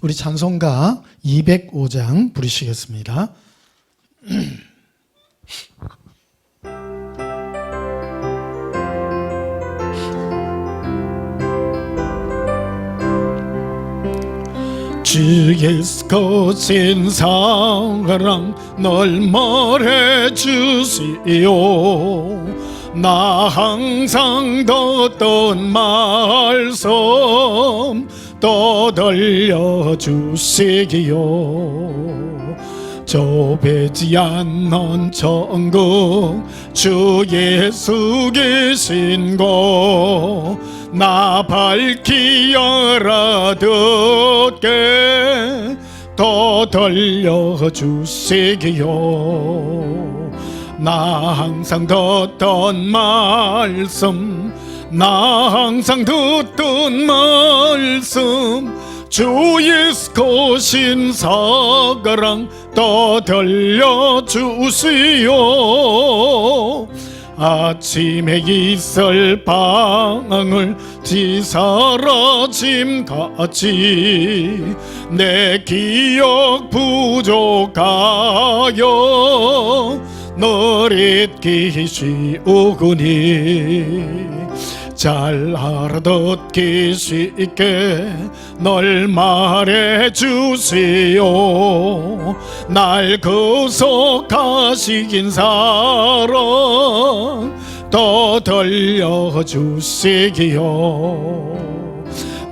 우리 찬송가 205장 부르시겠습니다. 주 예수 거친 사랑 널 말해주시오. 나 항상 듣던 말씀 또 들려주시기요. 좁지 않는 천국 주 예수 계신 곳 나 밝히 알아듣게 또 들려주시기요. 나 항상 듣던 말씀 나 항상 듣던 말씀 주 예수 거신 사랑 또 들려주시오. 아침에 있을 방을 뒤사라짐같이 내 기억 부족하여 널 잊기 쉬우구니 잘 알아듣기 쉽게 널 말해주시오. 날 구속하시긴 사랑 또 들려주시기요.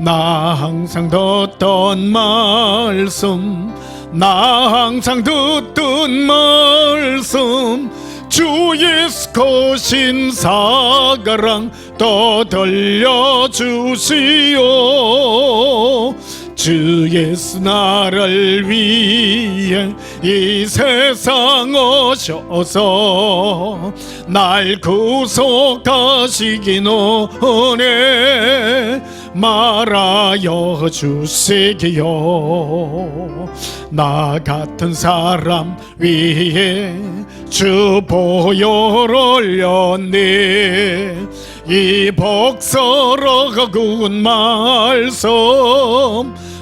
나 항상 듣던 말씀 나 항상 듣던 말씀 주 예수 거신 사랑 또 들려주시오. 주 예수 나를 위해 이 세상 오셔서 날 구속하시긴 오네 말하여 주시기요. 나 같은 사람 위에 주 보혈 올렸네. 이 복설어군 말씀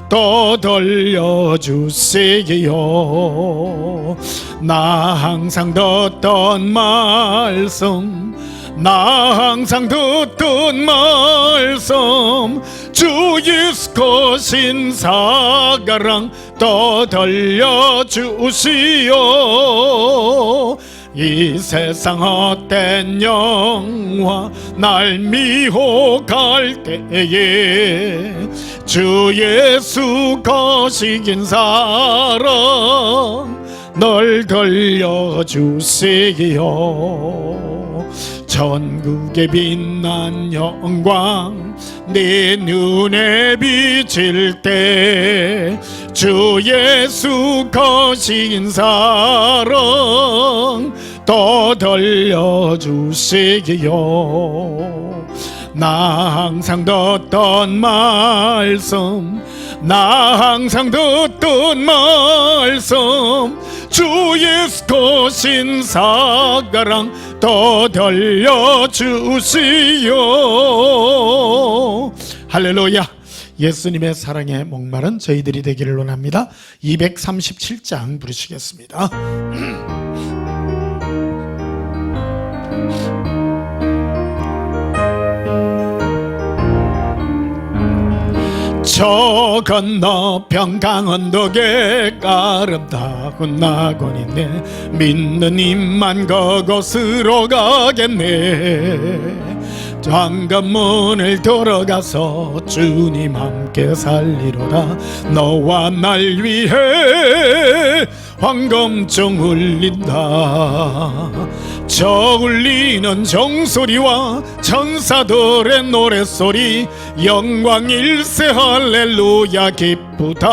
또 들려주시기요. 나 항상 듣던 말씀 나 항상 듣던 말씀 주 예수 거신 사랑 또 들려주시오. 이 세상 헛된 영화 날 미혹할 때에 주 예수 거시긴 사랑 널 들려주시기요. 천국의 빛난 영광 네 눈에 비칠 때 주 예수 거신 사랑 또 들려주시기요. 나 항상 듣던 말씀 나 항상 듣던 말씀 주 예수 거신 사랑 또 들려주시오. 할렐루야. 예수님의 사랑에 목마른 저희들이 되기를 원합니다. 237장 부르시겠습니다. 저 건너편 강언덕에 아름다운 낙원이 있네. 믿는 입만 그곳으로 가겠네. 황금문을 들어가서 주님 함께 살리로다. 너와 날 위해 황금종 울린다. 저 울리는 종소리와 천사들의 노랫소리 영광 일세 할렐루야 기쁘다.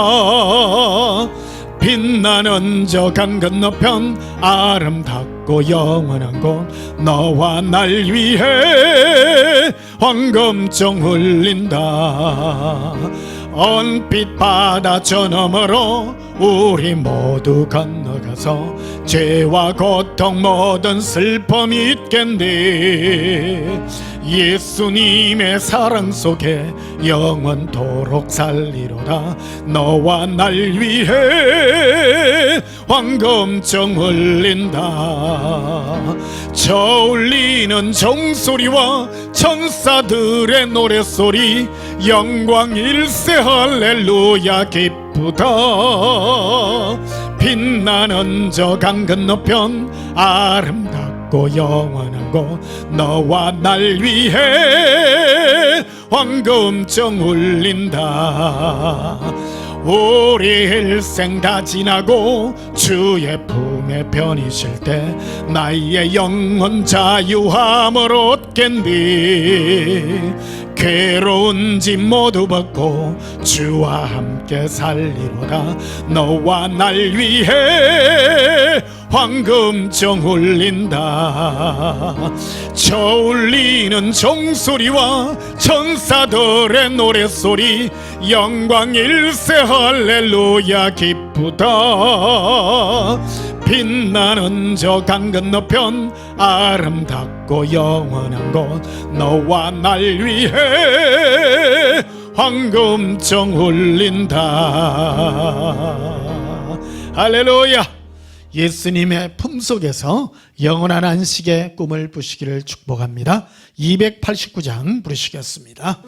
빛나는 저 강 건너편 아름답고 영원한 곳 너와 날 위해 황금종 울린다. 언빛 바다 저 너머로 우리 모두 건너리 들어가서 죄와 고통 모든 슬픔 잊겠네. 예수님의 사랑 속에 영원토록 살리로다. 너와 날 위해 황금정 울린다. 저 울리는 종소리와 천사들의 노랫소리, 영광 일세 할렐루야 기쁘다. 빛나는 저 강 건너편 아름답고 영원한 곳, 너와 날 위해 황금정 울린다. 우리 일생 다 지나고 주의 품에 편히쉴 때 나의 영혼 자유함을 얻겠니. 괴로운 짐 모두 벗고 주와 함께 살리로다. 너와 날 위해 황금정 울린다. 저 울리는 종소리와 천사들의 노랫소리, 영광 일세 할렐루야 기쁘다. 빛나는 저 강 건너편 아름답고 영원한 곳, 너와 날 위해 황금정 울린다. 할렐루야. 예수님의 품속에서 영원한 안식의 꿈을 꾸시기를 축복합니다. 289장 부르시겠습니다.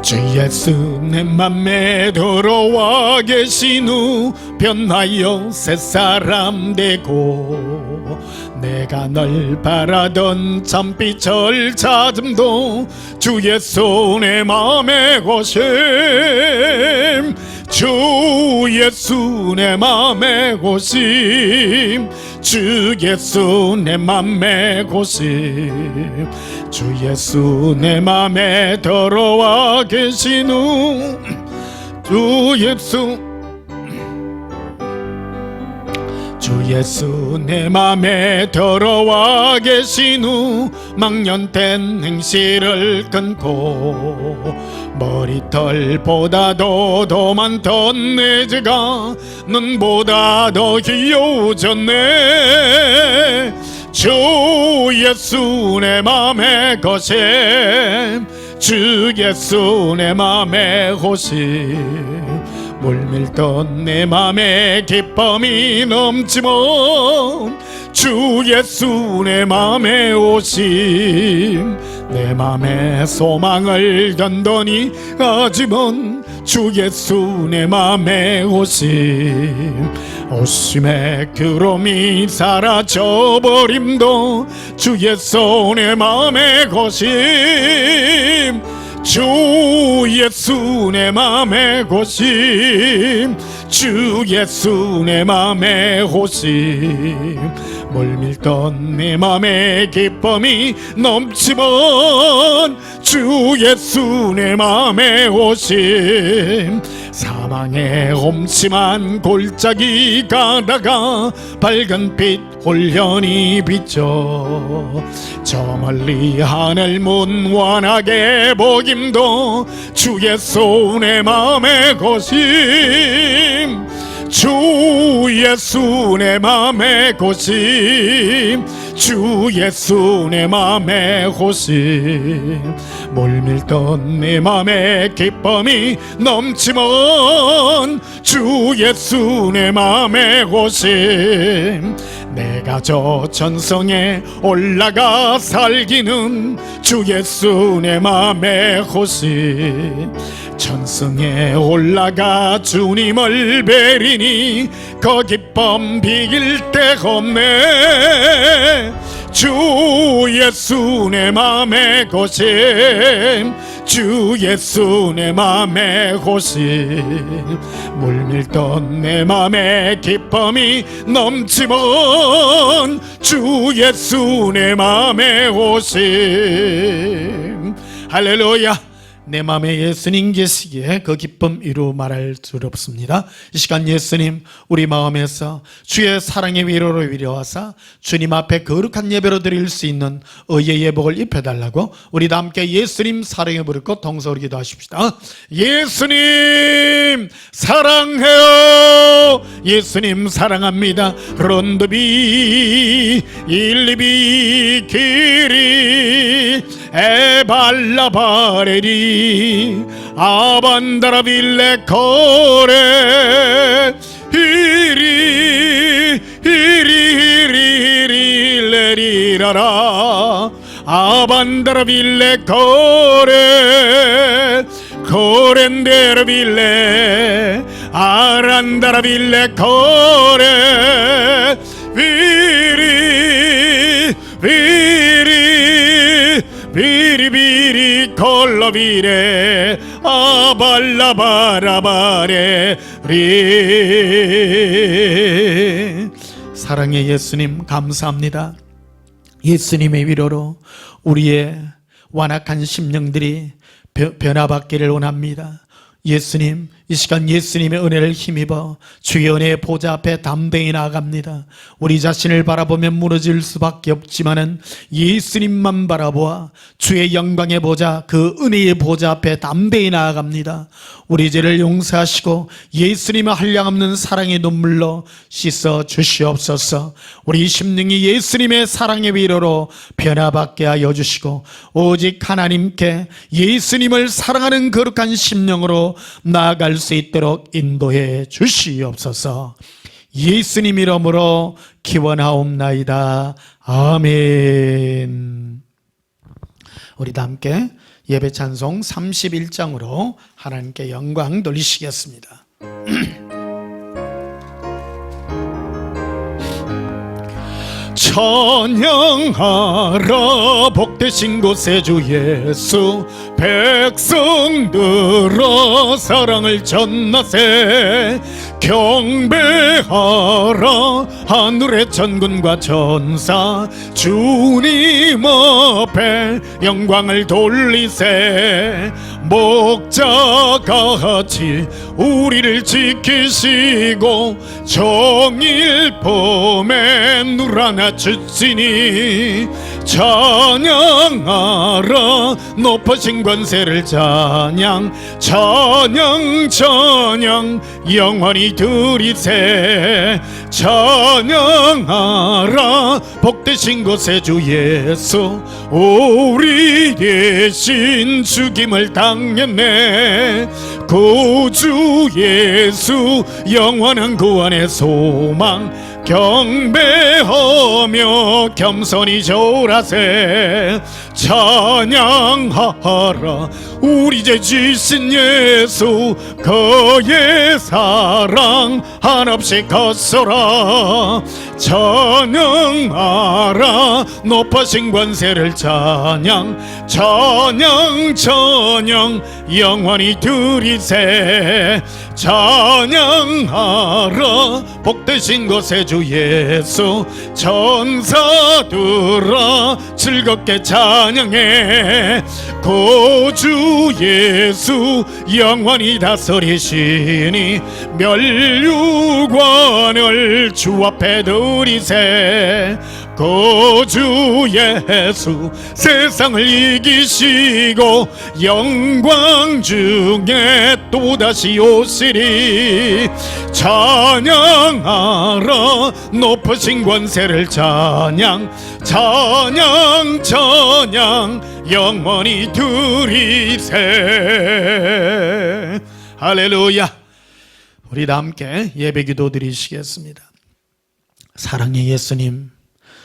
주 예수 내 맘에 들어와 계신 후 변하여 새사람 되고, 내가 널 바라던 참빛을 찾음도 주 예수 내 맘에 고심. 주 예수 내 맘에 고심. 주 예수 내 맘에 고심. 주 예수 내 맘에 들어와 계신 후 주 예수 내 맘에 들어와 계신 후 망년된 행실을 끊고, 머리털보다도 더 많던 내 죄가 눈보다 더 귀여워졌네. 주 예수 내 맘에 거심. 주 예수 내 맘에 호심. 물밀던 내 맘에 기쁨이 넘치면 주 예수 내 맘에 오심. 내 맘에 소망을 던더니 하지만 주 예수 내 맘에 오심. 오심의 그롬이 사라져버림도 주 예수 내 맘에 고심. 주 예수 내 맘에 고심. 주 예수 내 맘에 호심. 물밀던 내 맘에 기쁨이 넘치면 주 예수 내 맘에 오심. 사망의 험심한 골짜기 가다가 밝은 빛 홀연히 비춰, 저 멀리 하늘 문완하게 보김도 주 예수 내 맘에 고심. 주 예수 내 맘에 고심. 주 예수 내 맘에 호심. 물밀던 내 맘에 기쁨이 넘치면 주 예수 내 맘에 호심. 내가 저 전성에 올라가 살기는 주 예수 내 맘에 호심. 천성에 올라가 주님을 뵈리니 그 기쁨 비길 데가 없네. 주 예수 내 맘에 고심. 주 예수 내 맘에 고심. 물밀던 내 맘에 기쁨이 넘치면 주 예수 내 맘에 오심. 할렐루야. 내 마음에 예수님 계시기에 그 기쁨 이루 말할 수 없습니다. 이 시간 예수님 우리 마음에서 주의 사랑의 위로로 위로하사 주님 앞에 거룩한 예배로 드릴 수 있는 의의 예복을 입혀달라고 우리 다 함께 예수님 사랑해 부르고 동서로 기도하십시다. 예수님 사랑해요. 예수님 사랑합니다. 론드비 일리비 기리 에발라바레리 아반다라빌레 코레 히리 레리라라 아반다라빌레 코레 코렌데라빌레 아란다라빌레 코레 비리비리 콜로비레 아발라바라바레 리. 사랑의 예수님 감사합니다. 예수님의 위로로 우리의 완악한 심령들이 변화받기를 원합니다. 예수님 이 시간 예수님의 은혜를 힘입어 주의 은혜의 보좌 앞에 담대히 나아갑니다. 우리 자신을 바라보면 무너질 수밖에 없지만은 예수님만 바라보아 주의 영광의 보좌 그 은혜의 보좌 앞에 담대히 나아갑니다. 우리 죄를 용서하시고 예수님의 한량없는 사랑의 눈물로 씻어 주시옵소서. 우리 심령이 예수님의 사랑의 위로로 변화받게 하여 주시고 오직 하나님께 예수님을 사랑하는 거룩한 심령으로 나아갈 수 있도록 인도해 주시옵소서. 예수님 이름으로 기원하옵나이다. 아멘. 우리 다 함께 예배 찬송 31장으로 하나님께 영광 돌리시겠습니다. 찬양하라 복되신 곳에 주 예수 백성들아 사랑을 전하세 경배하라 하늘의 천군과 천사 주님 앞에 영광을 돌리세 목자같이 우리를 지키시고 정일 범에 눈 하나 주시니 찬양하라 높으신 권세를 찬양 찬양 찬양 영원히 드리세 찬양하라 복되신 곳에 주 예수 우리 대신 죽임을 당했네 구주 예수 영원한 구원의 소망 경배하며 겸손히 절하세 찬양하라 우리 죄 지신 예수 그의 사랑 한없이 컸소라 찬양하라 높으신 권세를 찬양 찬양 찬양 영원히 드리세 찬양하라 복되신 곳에 주 예수 천사들아 즐겁게 찬양해 구주 예수 영원히 다스리시니 멸류관을 주 앞에 드리세 구주 예수 세상을 이기시고 영광 중에 또다시 오시리 찬양하라 높으신 권세를 찬양 찬양 찬양 영원히 드리세 할렐루야. 우리 다 함께 예배기도 드리시겠습니다. 사랑의 예수님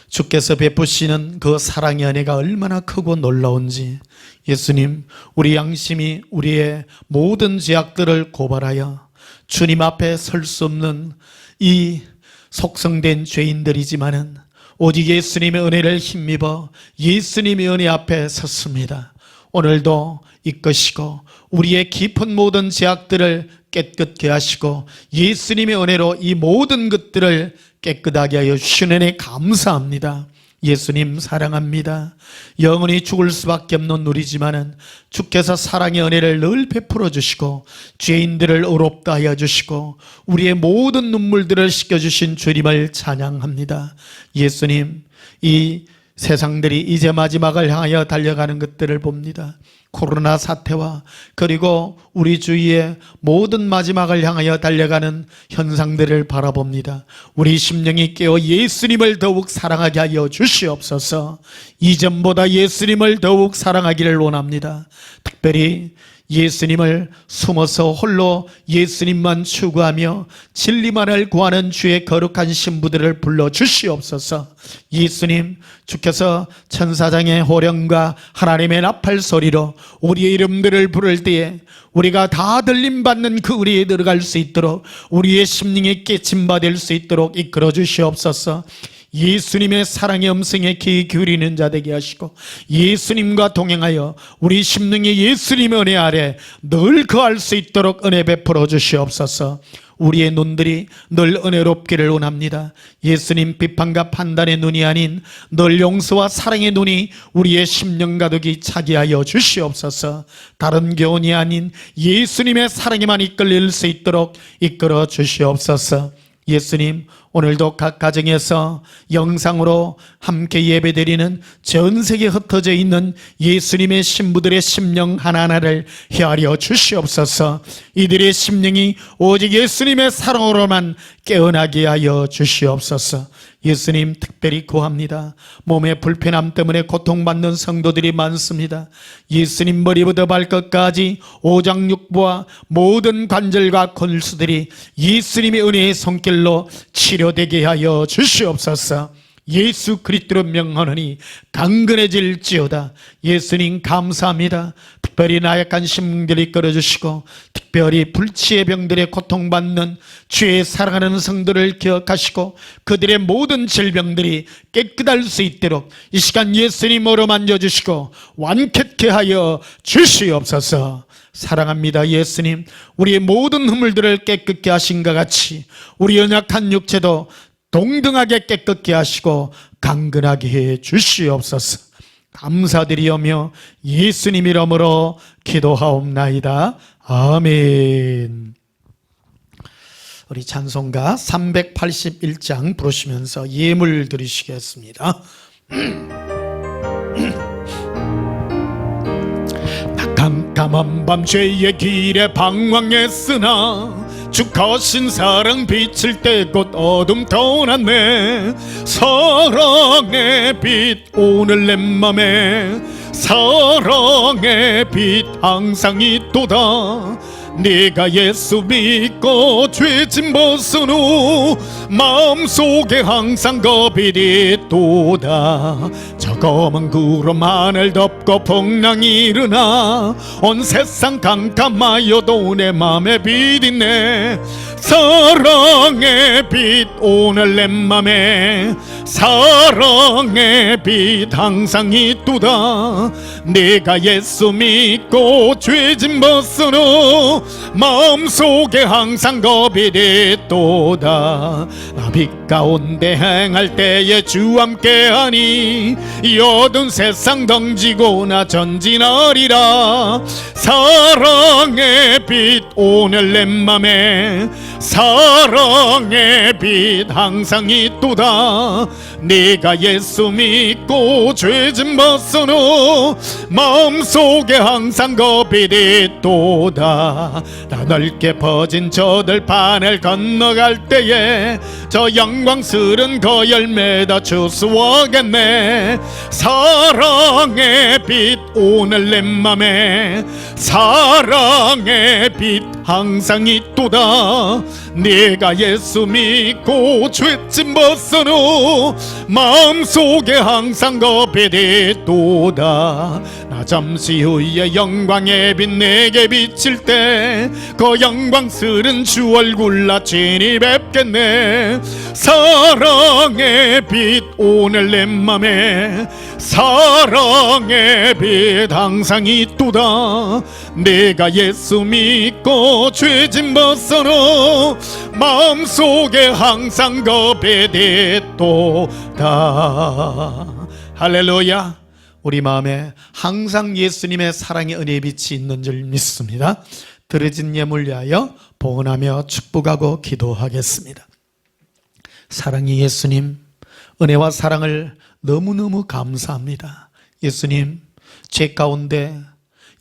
주께서 베푸시는 그 사랑의 은혜가 얼마나 크고 놀라운지 예수님 우리 양심이 우리의 모든 죄악들을 고발하여 주님 앞에 설 수 없는 이 속성된 죄인들이지만은 오직 예수님의 은혜를 힘입어 예수님의 은혜 앞에 섰습니다. 오늘도 이끄시고 우리의 깊은 모든 죄악들을 깨끗게 하시고 예수님의 은혜로 이 모든 것들을 깨끗하게 하여 주시는 은혜 감사합니다. 예수님 사랑합니다. 영원히 죽을 수밖에 없는 우리지만은 주께서 사랑의 은혜를 늘 베풀어 주시고 죄인들을 의롭다 하여 주시고 우리의 모든 눈물들을 씻겨주신 주님을 찬양합니다. 예수님, 이 세상들이 이제 마지막을 향하여 달려가는 것들을 봅니다. 코로나 사태와 그리고 우리 주위의 모든 마지막을 향하여 달려가는 현상들을 바라봅니다. 우리 심령이 깨어 예수님을 더욱 사랑하게 하여 주시옵소서. 이전보다 예수님을 더욱 사랑하기를 원합니다. 특별히 예수님을 숨어서 홀로 예수님만 추구하며 진리만을 구하는 주의 거룩한 신부들을 불러주시옵소서. 예수님, 주께서 천사장의 호령과 하나님의 나팔 소리로 우리의 이름들을 부를 때에 우리가 다 들림받는 그 의리에 들어갈 수 있도록 우리의 심령이 깨침받을 수 있도록 이끌어 주시옵소서. 예수님의 사랑의 음성에 귀 기울이는 자 되게 하시고 예수님과 동행하여 우리 심령이 예수님의 은혜 아래 늘 거할 수 있도록 은혜 베풀어 주시옵소서. 우리의 눈들이 늘 은혜롭기를 원합니다. 예수님 비판과 판단의 눈이 아닌 늘 용서와 사랑의 눈이 우리의 심령 가득이 차게 하여 주시옵소서. 다른 교훈이 아닌 예수님의 사랑에만 이끌릴 수 있도록 이끌어 주시옵소서. 예수님, 오늘도 각 가정에서 영상으로 함께 예배드리는 전 세계에 흩어져 있는 예수님의 신부들의 심령 하나하나를 헤아려 주시옵소서. 이들의 심령이 오직 예수님의 사랑으로만 깨어나게 하여 주시옵소서. 예수님, 특별히 구합니다. 몸의 불편함 때문에 고통받는 성도들이 많습니다. 예수님, 머리부터 발끝까지 오장육부와 모든 관절과 골수들이 예수님의 은혜의 손길로 치료되게 하여 주시옵소서. 예수 그리스도로 명하노니 강건해질지어다. 예수님 감사합니다. 특별히 나약한 심령들을 이끌어주시고 특별히 불치의 병들의 고통받는 주의 사랑하는 성도를 기억하시고 그들의 모든 질병들이 깨끗할 수 있도록 이 시간 예수님으로 만져주시고 완쾌케 하여 주시옵소서. 사랑합니다. 예수님, 우리의 모든 허물들을 깨끗게 하신 것 같이 우리 연약한 육체도 동등하게 깨끗게 하시고 강건하게 해 주시옵소서. 감사드리오며 예수님 이름으로 기도하옵나이다. 아멘. 우리 찬송가 381장 부르시면서 예물 드리시겠습니다. 깜깜한 밤 죄의 길에 방황했으나 주 거신 사랑 비칠 때 곧 어둠 떠났네. 사랑의 빛 오늘 내 맘에 사랑의 빛 항상 있도다. 네가 예수 믿고 죄짐 벗은 후 마음속에 항상 겁이 있도다. 저 검은 구름 하늘 덮고 풍랑이 일어나 온 세상 캄캄하여도 내 맘에 빛 있네. 사랑의 빛 오늘 내 맘에 사랑의 빛 항상 있도다. 네가 예수 믿고 죄짐 벗은 후 마음속에 항상 겁이 있도다. 빛 가운데 행할 때에 주 함께하니 이 어두운 세상 덩지고 나 전진하리라. 사랑의 빛 오늘 내 맘에 사랑의 빛 항상 있도다. 네가 예수 믿고 죄짐 벗은 후 마음속에 항상 겁이 있도다. 나 넓게 퍼진 저 들판을 건너갈 때에 저 영광스런 그 열매다 추수하겠네. 사랑의 빛 오늘 내 맘에 사랑의 빛 항상 있도다. 네가 예수 믿고 죄짐 벗은 후 마음속에 항상 겁이 있도다. 나 잠시 후에 영광의 빛 내게 비칠 때 그 영광스런 주 얼굴 나 친히 뵙겠네. 사랑의 빛 오늘 내 맘에 사랑의 빛 항상 있도다. 내가 예수 믿고 죄짐 벗어로 마음속에 항상 거배됐도다. 할렐루야. 우리 마음에 항상 예수님의 사랑의 은혜의 빛이 있는 줄 믿습니다. 드려진 예물 위하여 봉헌하며 축복하고 기도하겠습니다. 사랑의 예수님, 은혜와 사랑을 너무너무 감사합니다. 예수님, 죄 가운데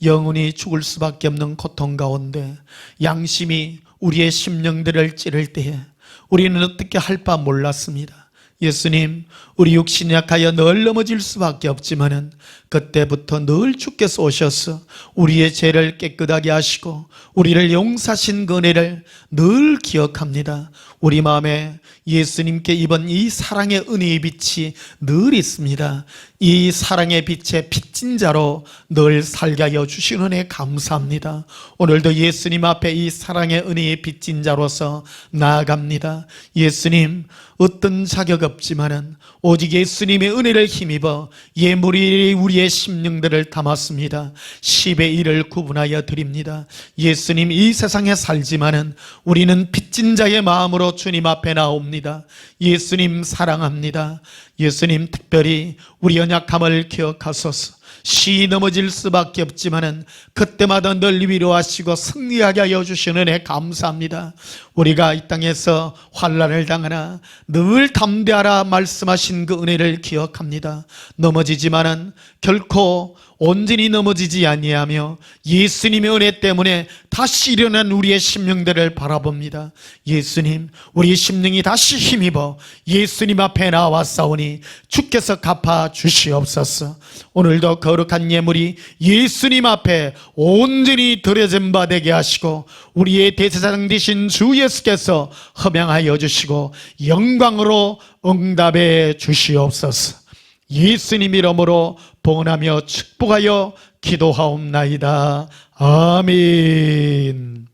영혼이 죽을 수밖에 없는 고통 가운데 양심이 우리의 심령들을 찌를 때에 우리는 어떻게 할 바 몰랐습니다. 예수님, 우리 육신이 약하여 늘 넘어질 수밖에 없지만은 그때부터 늘 주께서 오셔서 우리의 죄를 깨끗하게 하시고 우리를 용서하신 그 은혜를 늘 기억합니다. 우리 마음에 예수님께 입은 이 사랑의 은혜의 빛이 늘 있습니다. 이 사랑의 빛의 빚진 자로 늘 살게 하여 주신 은혜 감사합니다. 오늘도 예수님 앞에 이 사랑의 은혜의 빚진 자로서 나아갑니다. 예수님, 어떤 자격 없지만은 오직 예수님의 은혜를 힘입어 예물이 우리의 심령들을 담았습니다. 10의 1을 구분하여 드립니다. 예수님, 이 세상에 살지만은 우리는 빚진 자의 마음으로 주님 앞에 나옵니다. 예수님 사랑합니다. 예수님, 특별히 우리 연약함을 기억하소서. 시 넘어질 수밖에 없지만은 그때마다 늘 위로하시고 승리하게 하여 주시는 은혜 감사합니다. 우리가 이 땅에서 환난을 당하나 늘 담대하라 말씀하신 그 은혜를 기억합니다. 넘어지지만은 결코 온전히 넘어지지 아니하며 예수님의 은혜 때문에 다시 일어난 우리의 심령들을 바라봅니다. 예수님, 우리 심령이 다시 힘입어 예수님 앞에 나와 싸우니 주께서 갚아 주시옵소서. 오늘도 거룩한 예물이 예수님 앞에 온전히 드려진 바 되게 하시고 우리의 대제사장 되신 주 예수께서 허명하여 주시고 영광으로 응답해 주시옵소서. 예수님 이름으로 봉헌하며 축복하여 기도하옵나이다. 아멘.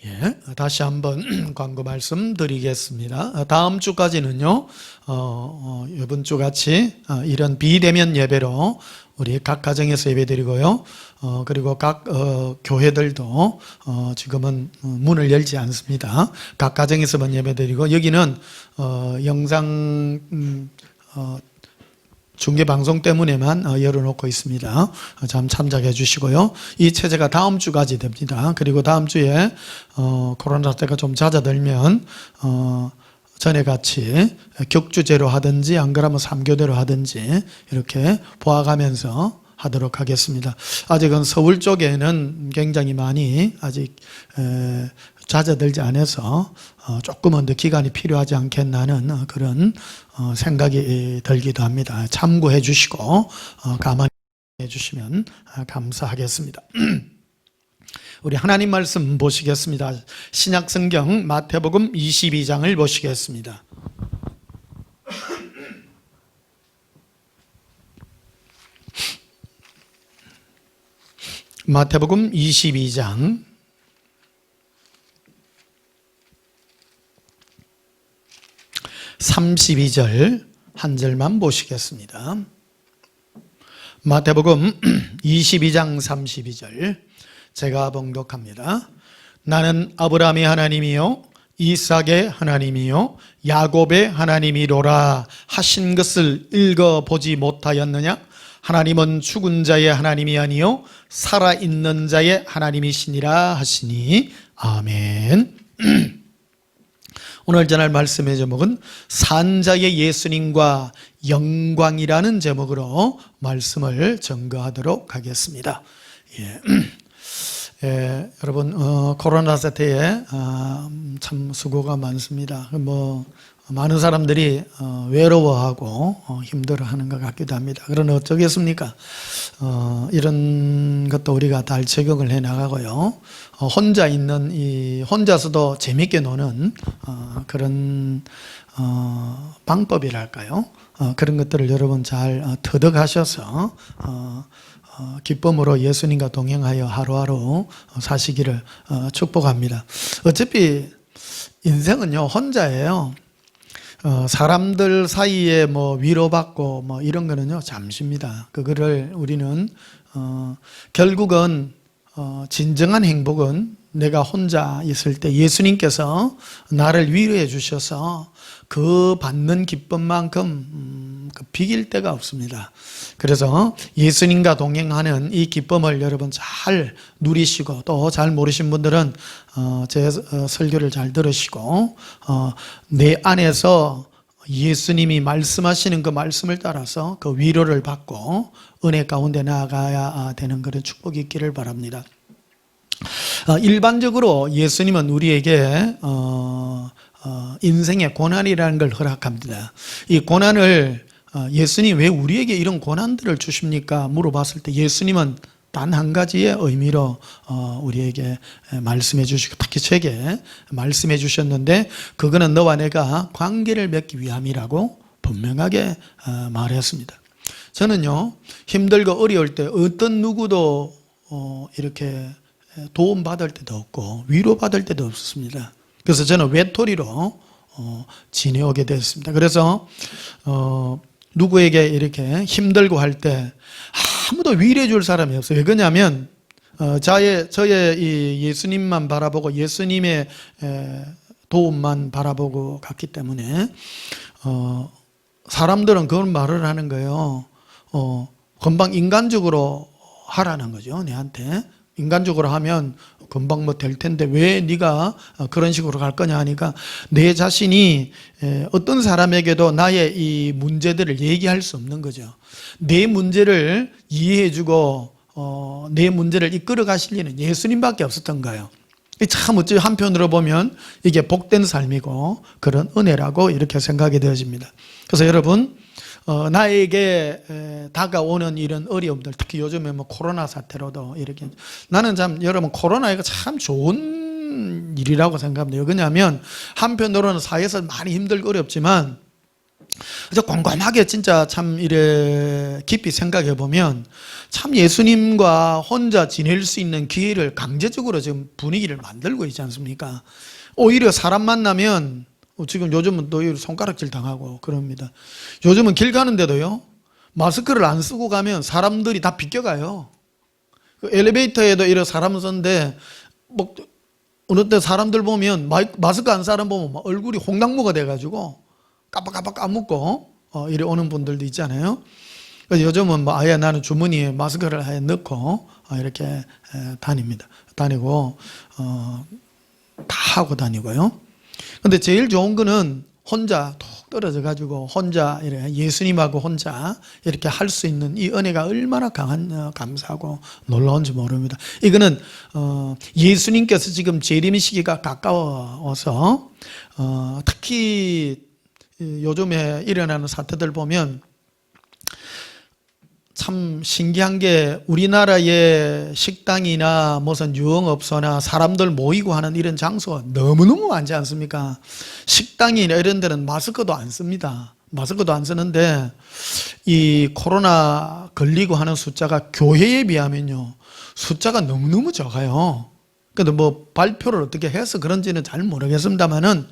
예, 다시 한번 광고 말씀 드리겠습니다. 다음 주까지는요, 이번 주 같이 이런 비대면 예배로 우리 각 가정에서 예배 드리고요. 그리고 각 교회들도 지금은 문을 열지 않습니다. 각 가정에서만 예배 드리고 여기는 영상 중계방송 때문에만 열어놓고 있습니다. 참 참작해 주시고요. 이 체제가 다음 주까지 됩니다. 그리고 다음 주에 코로나 때가 좀 잦아들면 전에 같이 격주제로 하든지 안 그러면 3교대로 하든지 이렇게 보아가면서 하도록 하겠습니다. 아직은 서울 쪽에는 굉장히 많이 아직 잦아들지 않아서 조금은 더 기간이 필요하지 않겠나는 그런 생각이 들기도 합니다. 참고해 주시고 감안해 주시면 감사하겠습니다. 우리 하나님 말씀 보시겠습니다. 신약성경 마태복음 22장을 보시겠습니다. 마태복음 22장 32절 한 절만 보시겠습니다. 마태복음 22장 32절 제가 봉독합니다. 나는 아브라함의 하나님이요 이삭의 하나님이요 야곱의 하나님이로라 하신 것을 읽어보지 못하였느냐? 하나님은 죽은 자의 하나님이 아니요 살아있는 자의 하나님이시니라 하시니 아멘. 오늘 전할 말씀의 제목은 산자의 예수님과 영광이라는 제목으로 말씀을 전거하도록 하겠습니다. 여러분 코로나 사태에 참 수고가 많습니다. 많은 사람들이 외로워하고 힘들어하는 것 같기도 합니다. 그러나 어쩌겠습니까? 이런 것도 우리가 다 적용을 해나가고요. 혼자서도 재밌게 노는 그런 방법이랄까요? 그런 것들을 여러분 잘 터득하셔서 기쁨으로 예수님과 동행하여 하루하루 사시기를 축복합니다. 어차피 인생은요, 혼자예요. 사람들 사이에 뭐 위로받고 뭐 이런 거는요, 잠시입니다. 그거를 우리는, 결국은, 진정한 행복은 내가 혼자 있을 때 예수님께서 나를 위로해 주셔서 그 받는 기쁨만큼 비길 데가 없습니다. 그래서 예수님과 동행하는 이 기쁨을 여러분 잘 누리시고, 또 잘 모르신 분들은 제 설교를 잘 들으시고 내 안에서 예수님이 말씀하시는 그 말씀을 따라서 그 위로를 받고 은혜 가운데 나아가야 되는 그런 축복이 있기를 바랍니다. 일반적으로 예수님은 우리에게 인생의 고난이라는 걸 허락합니다. 이 고난을 예수님 왜 우리에게 이런 고난들을 주십니까? 물어봤을 때 예수님은 단 한 가지의 의미로 우리에게 말씀해 주시고, 특히 제게 말씀해 주셨는데, 그거는 너와 내가 관계를 맺기 위함이라고 분명하게 말했습니다. 저는요, 힘들고 어려울 때 어떤 누구도 이렇게 도움받을 때도 없고 위로받을 때도 없었습니다. 그래서 저는 외톨이로 지내오게 됐습니다. 그래서 누구에게 이렇게 힘들고 할 때 아무도 위로해 줄 사람이 없어요. 왜 그러냐면 저의 이 예수님만 바라보고 예수님의 도움만 바라보고 갔기 때문에 사람들은 그런 말을 하는 거예요. 금방 인간적으로 하라는 거죠. 내한테 인간적으로 하면 금방 뭐 될 텐데 왜 네가 그런 식으로 갈 거냐 하니까, 내 자신이 어떤 사람에게도 나의 이 문제들을 얘기할 수 없는 거죠. 내 문제를 이해해주고 내 문제를 이끌어 가실 리는 예수님밖에 없었던 거예요. 참 어찌 한편으로 보면 이게 복된 삶이고 그런 은혜라고 이렇게 생각이 되어집니다. 그래서 여러분, 나에게 다가오는 이런 어려움들, 특히 요즘에 뭐 코로나 사태로도 이렇게, 나는 참 여러분 코로나가 참 좋은 일이라고 생각합니다. 왜냐하면 한편으로는 사회에서 많이 힘들고 어렵지만 그래서 곰곰하게 진짜 참 이래 깊이 생각해 보면 참 예수님과 혼자 지낼 수 있는 기회를 강제적으로 지금 분위기를 만들고 있지 않습니까? 오히려 사람 만나면 지금 요즘은 또 손가락질 당하고 그럽니다. 요즘은 길 가는데도요, 마스크를 안 쓰고 가면 사람들이 다 비껴가요. 그 엘리베이터에도 이런 사람 썼는데 뭐 어느 때 사람들 보면 마스크 안 사람 보면 막 얼굴이 홍당무가 돼가지고 깜빡깜빡 까먹고 이래 오는 분들도 있잖아요. 그래서 요즘은 뭐 아예 나는 주머니에 마스크를 아예 넣고 이렇게 다니고 다 하고 다니고요. 근데 제일 좋은 거는 혼자 툭 떨어져 가지고 혼자 이렇게 예수님하고 혼자 이렇게 할 수 있는 이 은혜가 얼마나 감사하고 놀라운지 모릅니다. 이거는 예수님께서 지금 재림 시기가 가까워서 특히 요즘에 일어나는 사태들 보면 참 신기한 게, 우리나라의 식당이나 무슨 유흥업소나 사람들 모이고 하는 이런 장소가 너무너무 많지 않습니까? 식당이나 이런 데는 마스크도 안 씁니다. 마스크도 안 쓰는데 이 코로나 걸리고 하는 숫자가 교회에 비하면요, 숫자가 너무너무 적어요. 근데 뭐 발표를 어떻게 해서 그런지는 잘 모르겠습니다만은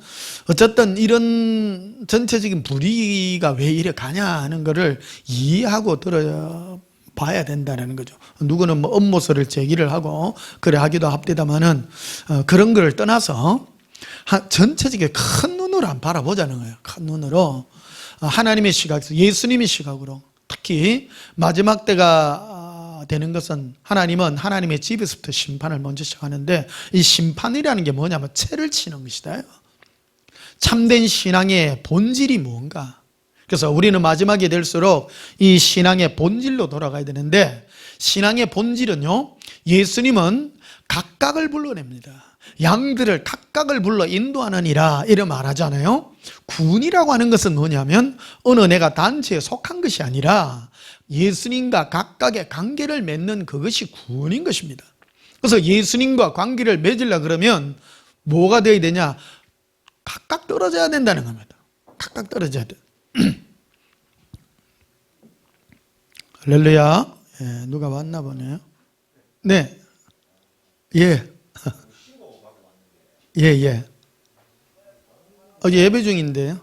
어쨌든 이런 전체적인 분위기가 왜 이래 가냐 하는 거를 이해하고 들어봐야 된다는 거죠. 누구는 뭐 업무서를 제기를 하고 그래 하기도 합디다마는 그런 거를 떠나서 전체적인 큰 눈으로 안 바라보자는 거예요. 큰 눈으로 하나님의 시각에서, 예수님의 시각으로. 특히 마지막 때가 되는 것은, 하나님은 하나님의 집에서부터 심판을 먼저 시작하는데, 이 심판이라는 게 뭐냐면 채를 치는 것이다. 참된 신앙의 본질이 뭔가. 그래서 우리는 마지막이 될수록 이 신앙의 본질로 돌아가야 되는데, 신앙의 본질은요, 예수님은 각각을 불러냅니다. 양들을 각각을 불러 인도하느니라 이렇게 말하잖아요. 군이라고 하는 것은 뭐냐면 어느 내가 단체에 속한 것이 아니라 예수님과 각각의 관계를 맺는 그것이 구원인 것입니다. 그래서 예수님과 관계를 맺으려 그러면 뭐가 되어야 되냐? 각각 떨어져야 된다는 겁니다. 각각 떨어져야 돼. 할렐루야. 예, 누가 왔나 보네요. 네. 예. 예, 예. 예배 중인데요.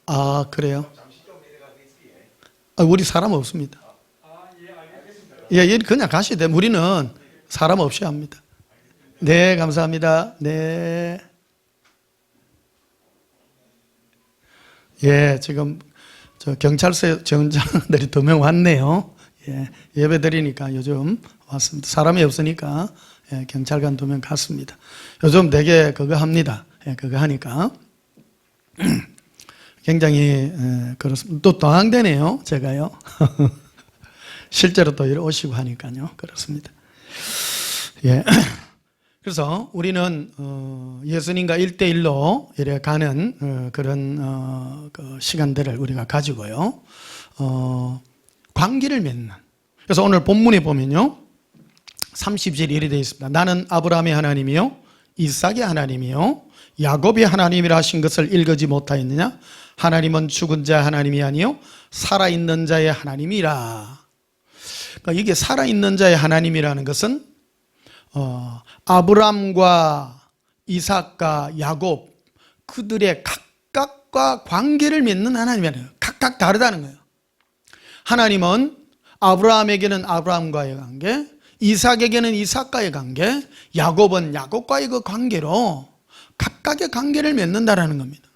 아, 그래요? 우리 사람 없습니다. 예, 그냥 가셔야 돼요. 우리는 사람 없이 합니다. 네, 감사합니다. 네. 예, 지금 저 경찰서 정장들이 2명 왔네요. 예, 예배 드리니까 요즘 왔습니다. 사람이 없으니까 예, 경찰관 2명 갔습니다. 요즘 되게 그거 합니다. 예, 그거 하니까 굉장히 그렇습니다. 또 당황되네요, 제가요. 실제로 또 이리 오시고 하니까요, 그렇습니다. 예. 그래서 우리는 예수님과 1대1로 이래 가는 그런 그 시간들을 우리가 가지고요, 관계를 맺는. 그래서 오늘 본문에 보면요, 30절 이렇게 되어 있습니다. 나는 아브라함의 하나님이요 이삭의 하나님이요 야곱의 하나님이라 하신 것을 읽지 못하였느냐? 하나님은 죽은 자 하나님이 아니요 살아있는 자의 하나님이라. 그러니까 이게 살아있는 자의 하나님이라는 것은 아브람과 이삭과 야곱 그들의 각각과 관계를 맺는 하나님이에요. 각각 다르다는 거예요. 하나님은 아브라함에게는 아브라함과의 관계, 이삭에게는 이삭과의 관계, 야곱은 야곱과의 그 관계로 각각의 관계를 맺는다라는 겁니다.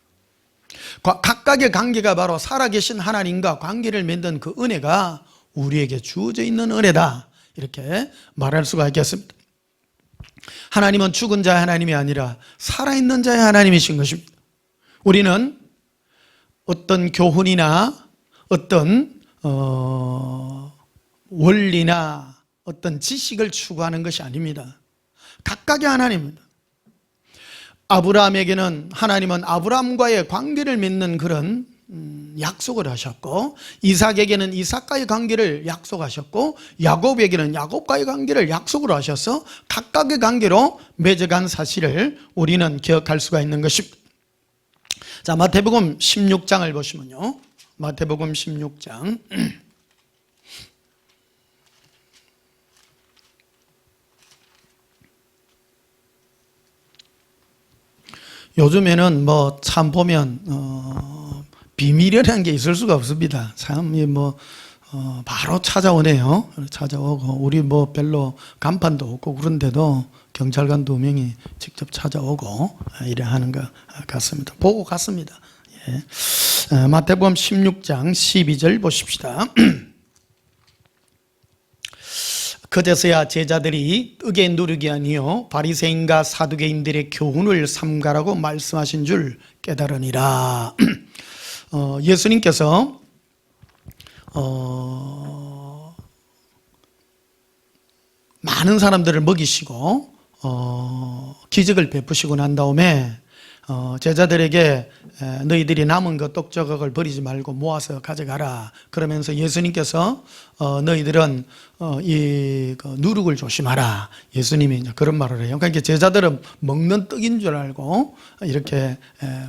각각의 관계가 바로 살아계신 하나님과 관계를 맺는 그 은혜가 우리에게 주어져 있는 은혜다, 이렇게 말할 수가 있겠습니다. 하나님은 죽은 자의 하나님이 아니라 살아있는 자의 하나님이신 것입니다. 우리는 어떤 교훈이나 어떤 원리나 어떤 지식을 추구하는 것이 아닙니다. 각각의 하나님입니다. 아브라함에게는 하나님은 아브라함과의 관계를 맺는 그런 약속을 하셨고, 이삭에게는 이삭과의 관계를 약속하셨고, 야곱에게는 야곱과의 관계를 약속으로 하셔서 각각의 관계로 맺어간 사실을 우리는 기억할 수가 있는 것입니다. 자, 마태복음 16장을 보시면요, 마태복음 16장 요즘에는 뭐 참 보면 비밀이라는 게 있을 수가 없습니다. 참 바로 찾아오네요. 찾아오고, 우리 뭐 별로 간판도 없고 그런데도 경찰관 2명이 직접 찾아오고 이래 하는 것 같습니다. 보고 갔습니다. 예. 마태복음 16장 12절 보십시다. 그제서야 제자들이 떡의 누룩이 아니요 바리새인과 사두개인들의 교훈을 삼가라고 말씀하신 줄 깨달으니라. 예수님께서 많은 사람들을 먹이시고 기적을 베푸시고 난 다음에 제자들에게 너희들이 남은 것 떡조각을 버리지 말고 모아서 가져가라 그러면서 예수님께서 너희들은 이 누룩을 조심하라, 예수님이 이제 그런 말을 해요. 그러니까 제자들은 먹는 떡인 줄 알고 이렇게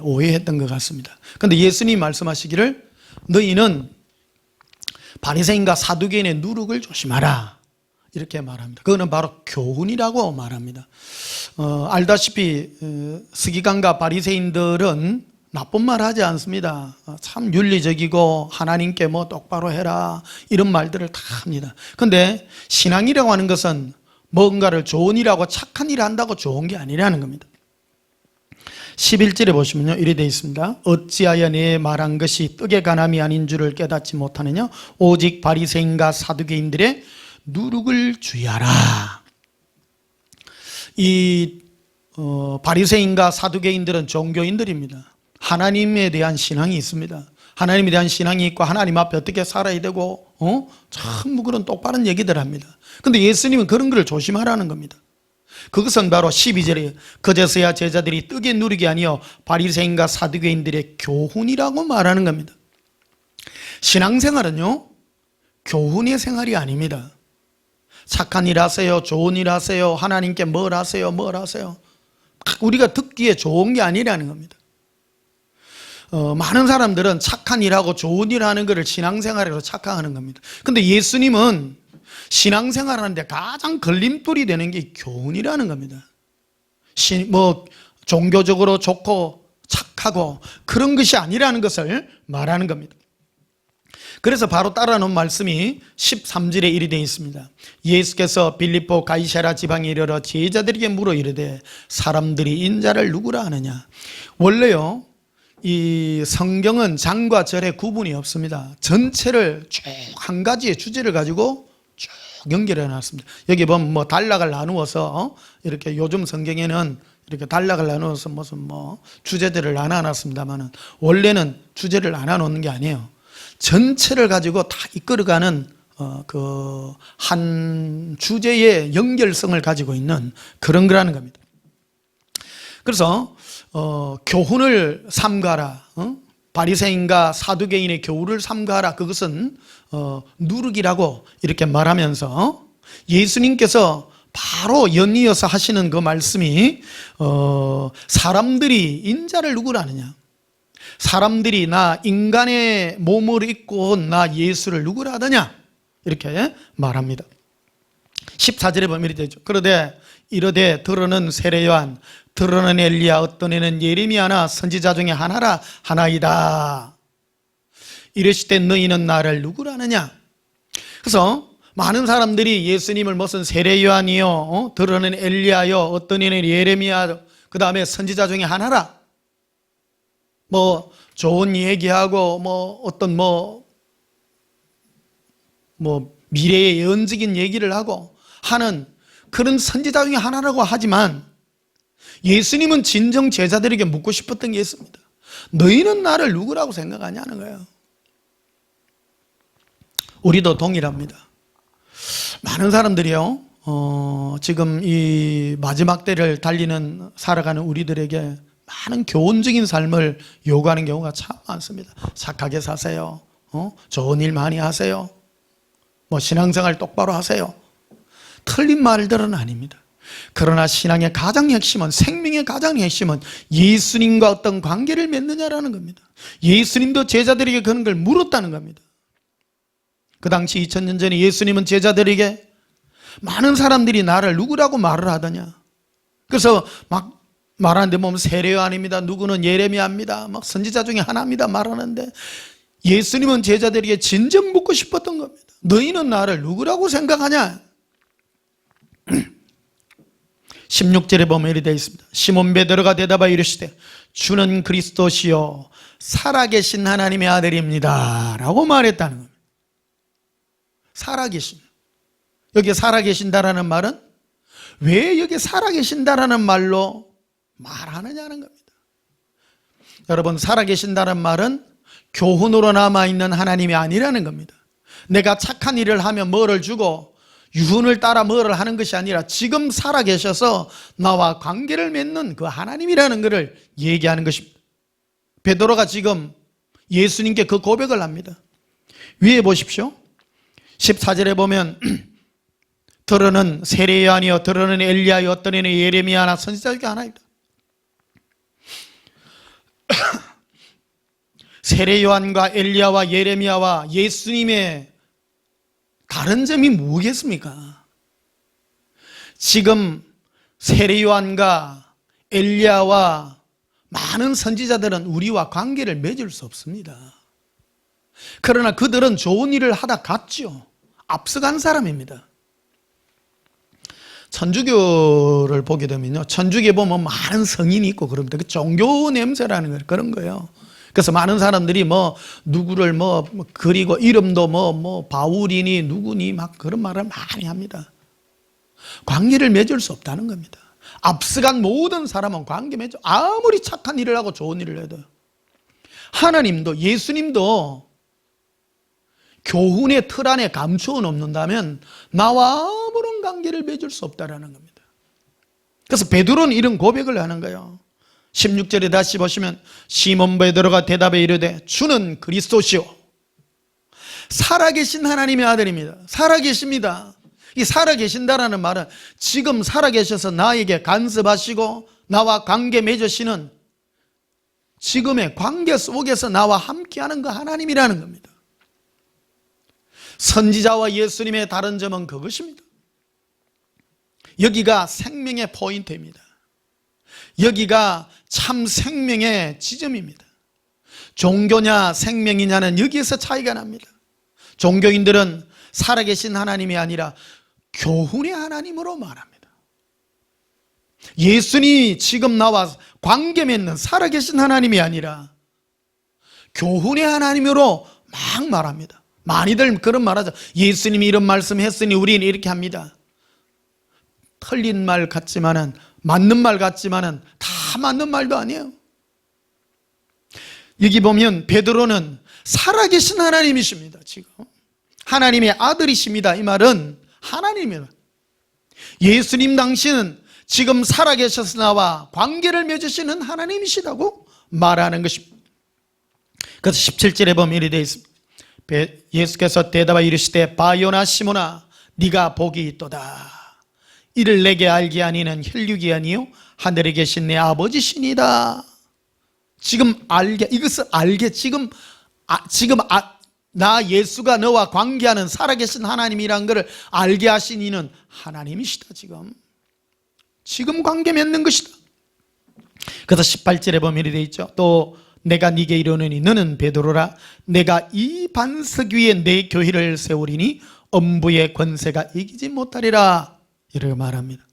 오해했던 것 같습니다. 그런데 예수님이 말씀하시기를 너희는 바리새인과 사두개인의 누룩을 조심하라, 이렇게 말합니다. 그거는 바로 교훈이라고 말합니다. 알다시피 서기관과 바리새인들은 나쁜 말 하지 않습니다. 참 윤리적이고 하나님께 뭐 똑바로 해라 이런 말들을 다 합니다. 그런데 신앙이라고 하는 것은 뭔가를 좋은 일하고 착한 일을 한다고 좋은 게 아니라는 겁니다. 11절에 보시면요, 이래 되어 있습니다. 어찌하여 내 말한 것이 떡의 간함이 아닌 줄을 깨닫지 못하느냐? 오직 바리새인과 사두개인들의 누룩을 주의하라. 이 바리새인과 사두개인들은 종교인들입니다. 하나님에 대한 신앙이 있습니다. 하나님에 대한 신앙이 있고 하나님 앞에 어떻게 살아야 되고 참 그런 똑바른 얘기들 합니다. 그런데 예수님은 그런 걸 조심하라는 겁니다. 그것은 바로 12절에 그제서야 제자들이 떡의 누룩이 아니요 바리새인과 사두개인들의 교훈이라고 말하는 겁니다. 신앙생활은요 교훈의 생활이 아닙니다. 착한 일 하세요, 좋은 일 하세요, 하나님께 뭘 하세요, 뭘 하세요, 우리가 듣기에 좋은 게 아니라는 겁니다. 많은 사람들은 착한 일하고 좋은 일 하는 것을 신앙생활에서 착각하는 겁니다. 그런데 예수님은 신앙생활 하는데 가장 걸림돌이 되는 게 교훈이라는 겁니다. 종교적으로 좋고 착하고 그런 것이 아니라는 것을 말하는 겁니다. 그래서 바로 따라놓은 말씀이 13절에 이리 되어 있습니다. 예수께서 빌립보 가이사랴 지방에 이르러 제자들에게 물어 이르되 사람들이 인자를 누구라 하느냐. 원래요, 이 성경은 장과 절의 구분이 없습니다. 전체를 쭉 한 가지의 주제를 가지고 쭉 연결해 놨습니다. 여기 보면 뭐 단락을 나누어서 이렇게 요즘 성경에는 이렇게 단락을 나누어서 무슨 뭐 주제들을 나눠 놨습니다만은 원래는 주제를 나눠 놓는 게 아니에요. 전체를 가지고 다 이끌어가는 그 한 주제의 연결성을 가지고 있는 그런 거라는 겁니다. 그래서 교훈을 삼가라, 바리새인과 사두개인의 교훈을 삼가라, 그것은 누룩이라고 이렇게 말하면서 예수님께서 바로 연이어서 하시는 그 말씀이 사람들이 인자를 누구라 하느냐, 사람들이 나 인간의 몸을 입고 온 나 예수를 누구라 하더냐, 이렇게 말합니다. 14절에 보면 이렇게 되죠. 그러되 이르되 들어는 세례요한, 들어는 엘리야, 어떤 애는 예레미야나 선지자 중에 하나라 하나이다. 이르시되 너희는 나를 누구라 하느냐. 그래서 많은 사람들이 예수님을 무슨 세례요한이요, 들어는 엘리야요, 어떤 애는 예레미야, 그 다음에 선지자 중에 하나라, 뭐 좋은 얘기하고 뭐 어떤 뭐 미래의 예언적인 얘기를 하고 하는 그런 선지자 중에 하나라고 하지만 예수님은 진정 제자들에게 묻고 싶었던 게 있습니다. 너희는 나를 누구라고 생각하냐는 거예요. 우리도 동일합니다. 많은 사람들이요, 지금 이 마지막 때를 살아가는 우리들에게 많은 교훈적인 삶을 요구하는 경우가 참 많습니다. 착하게 사세요, 좋은 일 많이 하세요, 뭐 신앙생활 똑바로 하세요. 틀린 말들은 아닙니다. 그러나 신앙의 가장 핵심은, 생명의 가장 핵심은 예수님과 어떤 관계를 맺느냐라는 겁니다. 예수님도 제자들에게 그런 걸 물었다는 겁니다. 그 당시 2000년 전에 예수님은 제자들에게 많은 사람들이 나를 누구라고 말을 하더냐, 그래서 막 말하는데 보면 세례요한입니다, 누구는 예레미야입니다, 막 선지자 중에 하나입니다 말하는데 예수님은 제자들에게 진정 묻고 싶었던 겁니다. 너희는 나를 누구라고 생각하냐. 16절에 보면 이렇게 되어 있습니다. 시몬 베드로가 대답하여 이르시되 주는 그리스도시요 살아계신 하나님의 아들입니다 라고 말했다는 겁니다. 살아계신, 여기 살아계신다라는 말은 왜 여기 살아계신다라는 말로 말하느냐는 겁니다. 여러분, 살아계신다는 말은 교훈으로 남아있는 하나님이 아니라는 겁니다. 내가 착한 일을 하면 뭐를 주고 유훈을 따라 뭐를 하는 것이 아니라 지금 살아계셔서 나와 관계를 맺는 그 하나님이라는 것을 얘기하는 것입니다. 베드로가 지금 예수님께 그 고백을 합니다. 위에 보십시오. 14절에 보면 들어는 세례요한이요, 들어는 엘리야요, 어떤 애는 예레미야나 선지자 중에 하나입니다. 세례요한과 엘리야와 예레미야와 예수님의 다른 점이 뭐겠습니까? 지금 세례요한과 엘리야와 많은 선지자들은 우리와 관계를 맺을 수 없습니다. 그러나 그들은 좋은 일을 하다 갔죠. 앞서간 사람입니다. 천주교를 보게 되면요, 천주교에 보면 많은 성인이 있고 그럽니다. 그 종교 냄새라는 거 그런 거예요. 그래서 많은 사람들이 뭐 누구를 그리고 이름도 바울이니 누구니 막 그런 말을 많이 합니다. 관계를 맺을 수 없다는 겁니다. 앞서간 모든 사람은 관계 맺어, 아무리 착한 일을 하고 좋은 일을 해도. 하나님도, 예수님도 교훈의 틀 안에 감추어 놓는다면 나와 아무런 관계를 맺을 수 없다는 겁니다. 그래서 베드로는 이런 고백을 하는 거예요. 16절에 다시 보시면 시몬 베드로가 대답해 이르되 주는 그리스도시요 살아계신 하나님의 아들입니다. 살아계십니다. 이 살아계신다라는 말은 지금 살아계셔서 나에게 간섭하시고 나와 관계 맺으시는 지금의 관계 속에서 나와 함께하는 그 하나님이라는 겁니다. 선지자와 예수님의 다른 점은 그것입니다. 여기가 생명의 포인트입니다. 여기가 참 생명의 지점입니다. 종교냐 생명이냐는 여기에서 차이가 납니다. 종교인들은 살아계신 하나님이 아니라 교훈의 하나님으로 말합니다. 예수님이 지금 나와 관계 맺는 살아계신 하나님이 아니라 교훈의 하나님으로 막 말합니다. 많이들 그런 말하죠. 예수님이 이런 말씀했으니 우리는 이렇게 합니다. 틀린 말 같지만은, 맞는 말 같지만은 다 맞는 말도 아니에요. 여기 보면 베드로는 살아계신 하나님이십니다. 지금 하나님의 아들이십니다. 이 말은 하나님입니다. 예수님 당신은 지금 살아계셔서 나와 관계를 맺으시는 하나님이시다고 말하는 것입니다. 그래서 17절에 보면 이렇게 되어 있습니다. 예수께서 대답하여 이르시되 바요나 시몬아 네가 복이 있도다. 이를 내게 알게 하니는 혈육이 아니요 하늘에 계신 내 아버지시니다. 지금 알게, 이것을 알게, 나 예수가 너와 관계하는 살아계신 하나님이란 것을 알게 하신 이는 하나님이시다. 지금 관계 맺는 것이다. 그래서 18절에 보면 이렇게 되어 있죠. 또 내가 네게 이르노니 너는 베드로라. 내가 이 반석 위에 내 교회를 세우리니 엄부의 권세가 이기지 못하리라. 이렇게 말합니다.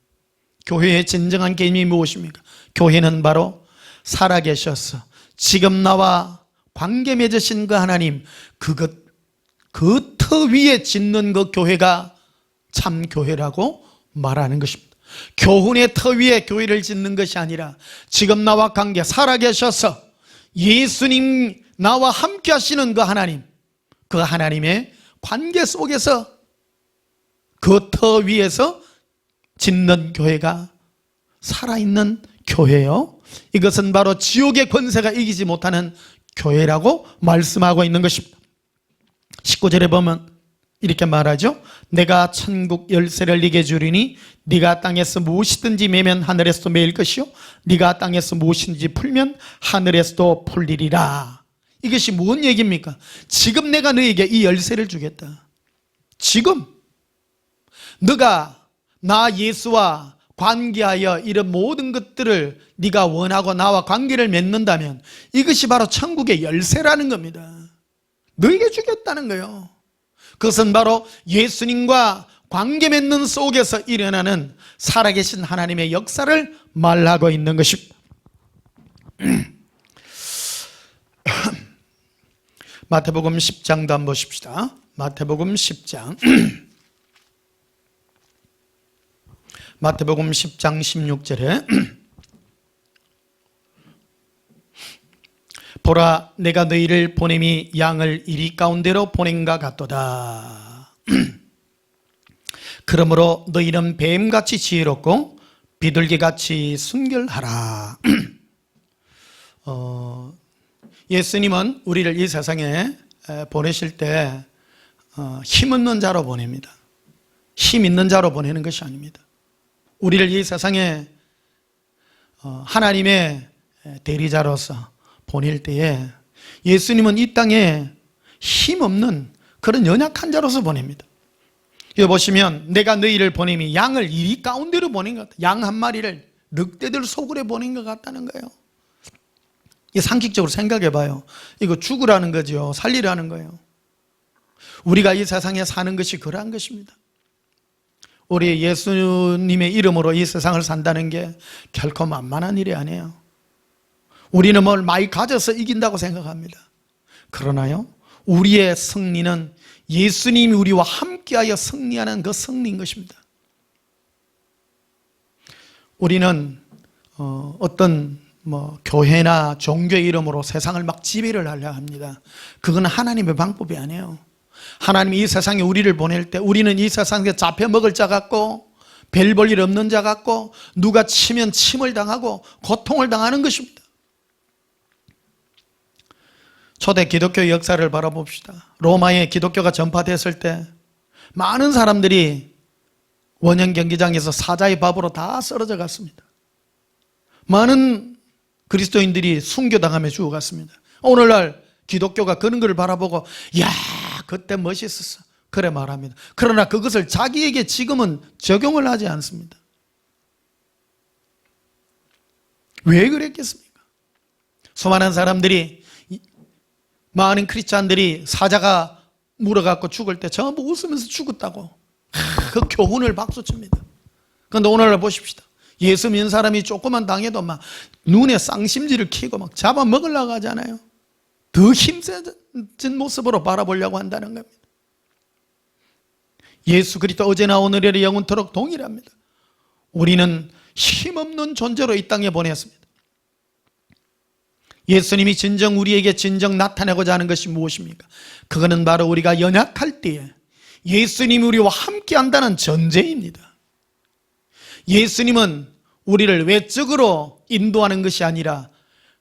교회의 진정한 개념이 무엇입니까? 교회는 바로 살아계셔서 지금 나와 관계 맺으신 그 하나님, 그 터 위에 짓는 그 교회가 참 교회라고 말하는 것입니다. 교훈의 터 위에 교회를 짓는 것이 아니라 지금 나와 관계, 살아계셔서 예수님 나와 함께 하시는 그 하나님, 그 하나님의 관계 속에서 그 터 위에서 짓는 교회가 살아있는 교회요. 이것은 바로 지옥의 권세가 이기지 못하는 교회라고 말씀하고 있는 것입니다. 19절에 보면 이렇게 말하죠. 내가 천국 열쇠를 네게 주리니 네가 땅에서 무엇이든지 매면 하늘에서도 매일 것이요 네가 땅에서 무엇이든지 풀면 하늘에서도 풀리리라. 이것이 무슨 얘기입니까? 지금 내가 너에게 이 열쇠를 주겠다. 지금 너가 나 예수와 관계하여 이런 모든 것들을 네가 원하고 나와 관계를 맺는다면 이것이 바로 천국의 열쇠라는 겁니다. 너에게 주겠다는 거예요. 그것은 바로 예수님과 관계 맺는 속에서 일어나는 살아계신 하나님의 역사를 말하고 있는 것입니다. 마태복음 10장도 한번 보십시다. 마태복음 10장 마태복음 10장 16절에 보라 내가 너희를 보냄이 양을 이리 가운데로 보낸가 같도다. 그러므로 너희는 뱀같이 지혜롭고 비둘기같이 순결하라. 예수님은 우리를 이 세상에 보내실 때 힘없는 자로 보냅니다. 힘 있는 자로 보내는 것이 아닙니다. 우리를 이 세상에 하나님의 대리자로서 보낼 때에 예수님은 이 땅에 힘없는 그런 연약한 자로서 보냅니다. 여기 보시면 내가 너희를 보냄이 양을 이리 가운데로 보낸 것 같다. 양 한 마리를 늑대들 속으로 보낸 것 같다는 거예요. 이 상식적으로 생각해 봐요. 이거 죽으라는 거죠. 살리라는 거예요. 우리가 이 세상에 사는 것이 그러한 것입니다. 우리 예수님의 이름으로 이 세상을 산다는 게 결코 만만한 일이 아니에요. 우리는 뭘 많이 가져서 이긴다고 생각합니다. 그러나요, 우리의 승리는 예수님이 우리와 함께하여 승리하는 그 승리인 것입니다. 우리는 어떤 교회나 종교의 이름으로 세상을 막 지배를 하려 합니다. 그건 하나님의 방법이 아니에요. 하나님이 이 세상에 우리를 보낼 때 우리는 이 세상에 잡혀먹을 자 같고 별 볼 일 없는 자 같고 누가 치면 침을 당하고 고통을 당하는 것입니다. 초대 기독교 역사를 바라봅시다. 로마에 기독교가 전파됐을 때 많은 사람들이 원형 경기장에서 사자의 밥으로 다 쓰러져 갔습니다. 많은 그리스도인들이 순교당하며 죽어갔습니다. 오늘날 기독교가 그런 것을 바라보고 야 그때 멋있었어 그래 말합니다. 그러나 그것을 자기에게 지금은 적용을 하지 않습니다. 왜 그랬겠습니까? 수많은 사람들이, 많은 크리스찬들이 사자가 물어갖고 죽을 때 전부 웃으면서 죽었다고 그 교훈을 박수칩니다. 그런데 오늘날 보십시다. 예수 믿는 사람이 조금만 당해도 막 눈에 쌍심지를 키고 막 잡아먹으려고 하잖아요. 더 힘센 모습으로 바라보려고 한다는 겁니다. 예수 그리스도 어제나 오늘이라 영원토록 동일합니다. 우리는 힘없는 존재로 이 땅에 보냈습니다. 예수님이 진정 우리에게 진정 나타내고자 하는 것이 무엇입니까? 그거는 바로 우리가 연약할 때에 예수님이 우리와 함께 한다는 전제입니다. 예수님은 우리를 외적으로 인도하는 것이 아니라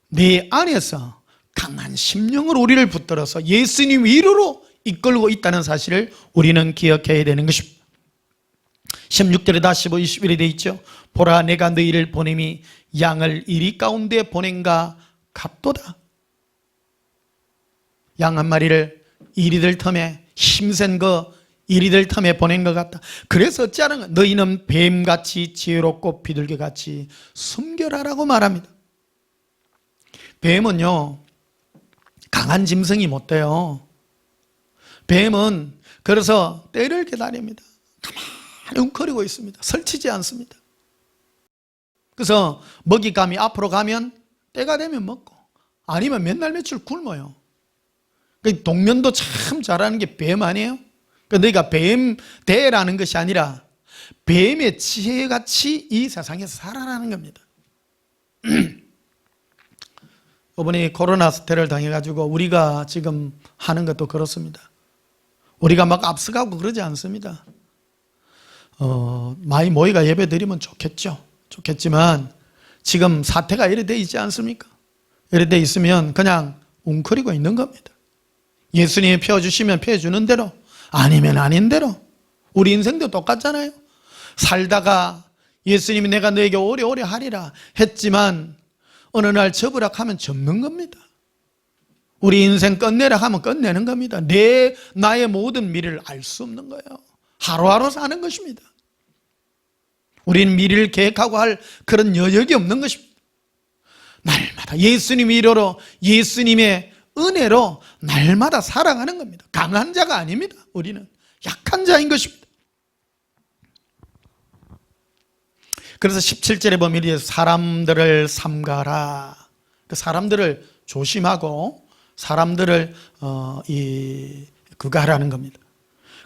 내 안에서 강한 심령으로 우리를 붙들어서 예수님 위로로 이끌고 있다는 사실을 우리는 기억해야 되는 것입니다. 16절에 다시 21에 되어 있죠. 보라, 내가 너희를 보냄이 양을 이리 가운데 보낸가 같도다. 양 한 마리를 이리들 틈에, 힘센 거 이리들 틈에 보낸 것 같다. 그래서 어찌하는 거? 너희는 뱀같이 지혜롭고 비둘기같이 숨겨라라고 말합니다. 뱀은요, 강한 짐승이 못 돼요. 뱀은 그래서 때를 기다립니다. 가만히 웅크리고 있습니다. 설치지 않습니다. 그래서 먹잇감이 앞으로 가면 때가 되면 먹고, 아니면 몇 날 며칠 굶어요. 동면도 참 잘하는 게 뱀 아니에요? 너희가 뱀대라는 것이 아니라 뱀의 지혜같이 이 세상에서 살아라는 겁니다. 이번에 코로나 사태를 당해가지고 우리가 지금 하는 것도 그렇습니다. 우리가 막 앞서가고 그러지 않습니다. 많이 모이가 예배 드리면 좋겠지만 지금 사태가 이래 돼 있지 않습니까? 이래 돼 있으면 그냥 웅크리고 있는 겁니다. 예수님이 펴주시면 펴주는 대로, 아니면 아닌 대로. 우리 인생도 똑같잖아요. 살다가 예수님이 내가 너에게 오래오래 하리라 했지만 어느 날 접으라 하면 접는 겁니다. 우리 인생 끝내라 하면 끝내는 겁니다. 나의 모든 미래를 알 수 없는 거예요. 하루하루 사는 것입니다. 우리는 미래를 계획하고 할 그런 여력이 없는 것입니다. 날마다 예수님 이로로, 예수님의 은혜로 날마다 살아가는 겁니다. 강한 자가 아닙니다. 우리는 약한 자인 것입니다. 그래서 17절에 보면 이제 사람들을 삼가라. 그 사람들을 조심하고 사람들을 그거 하라는 겁니다.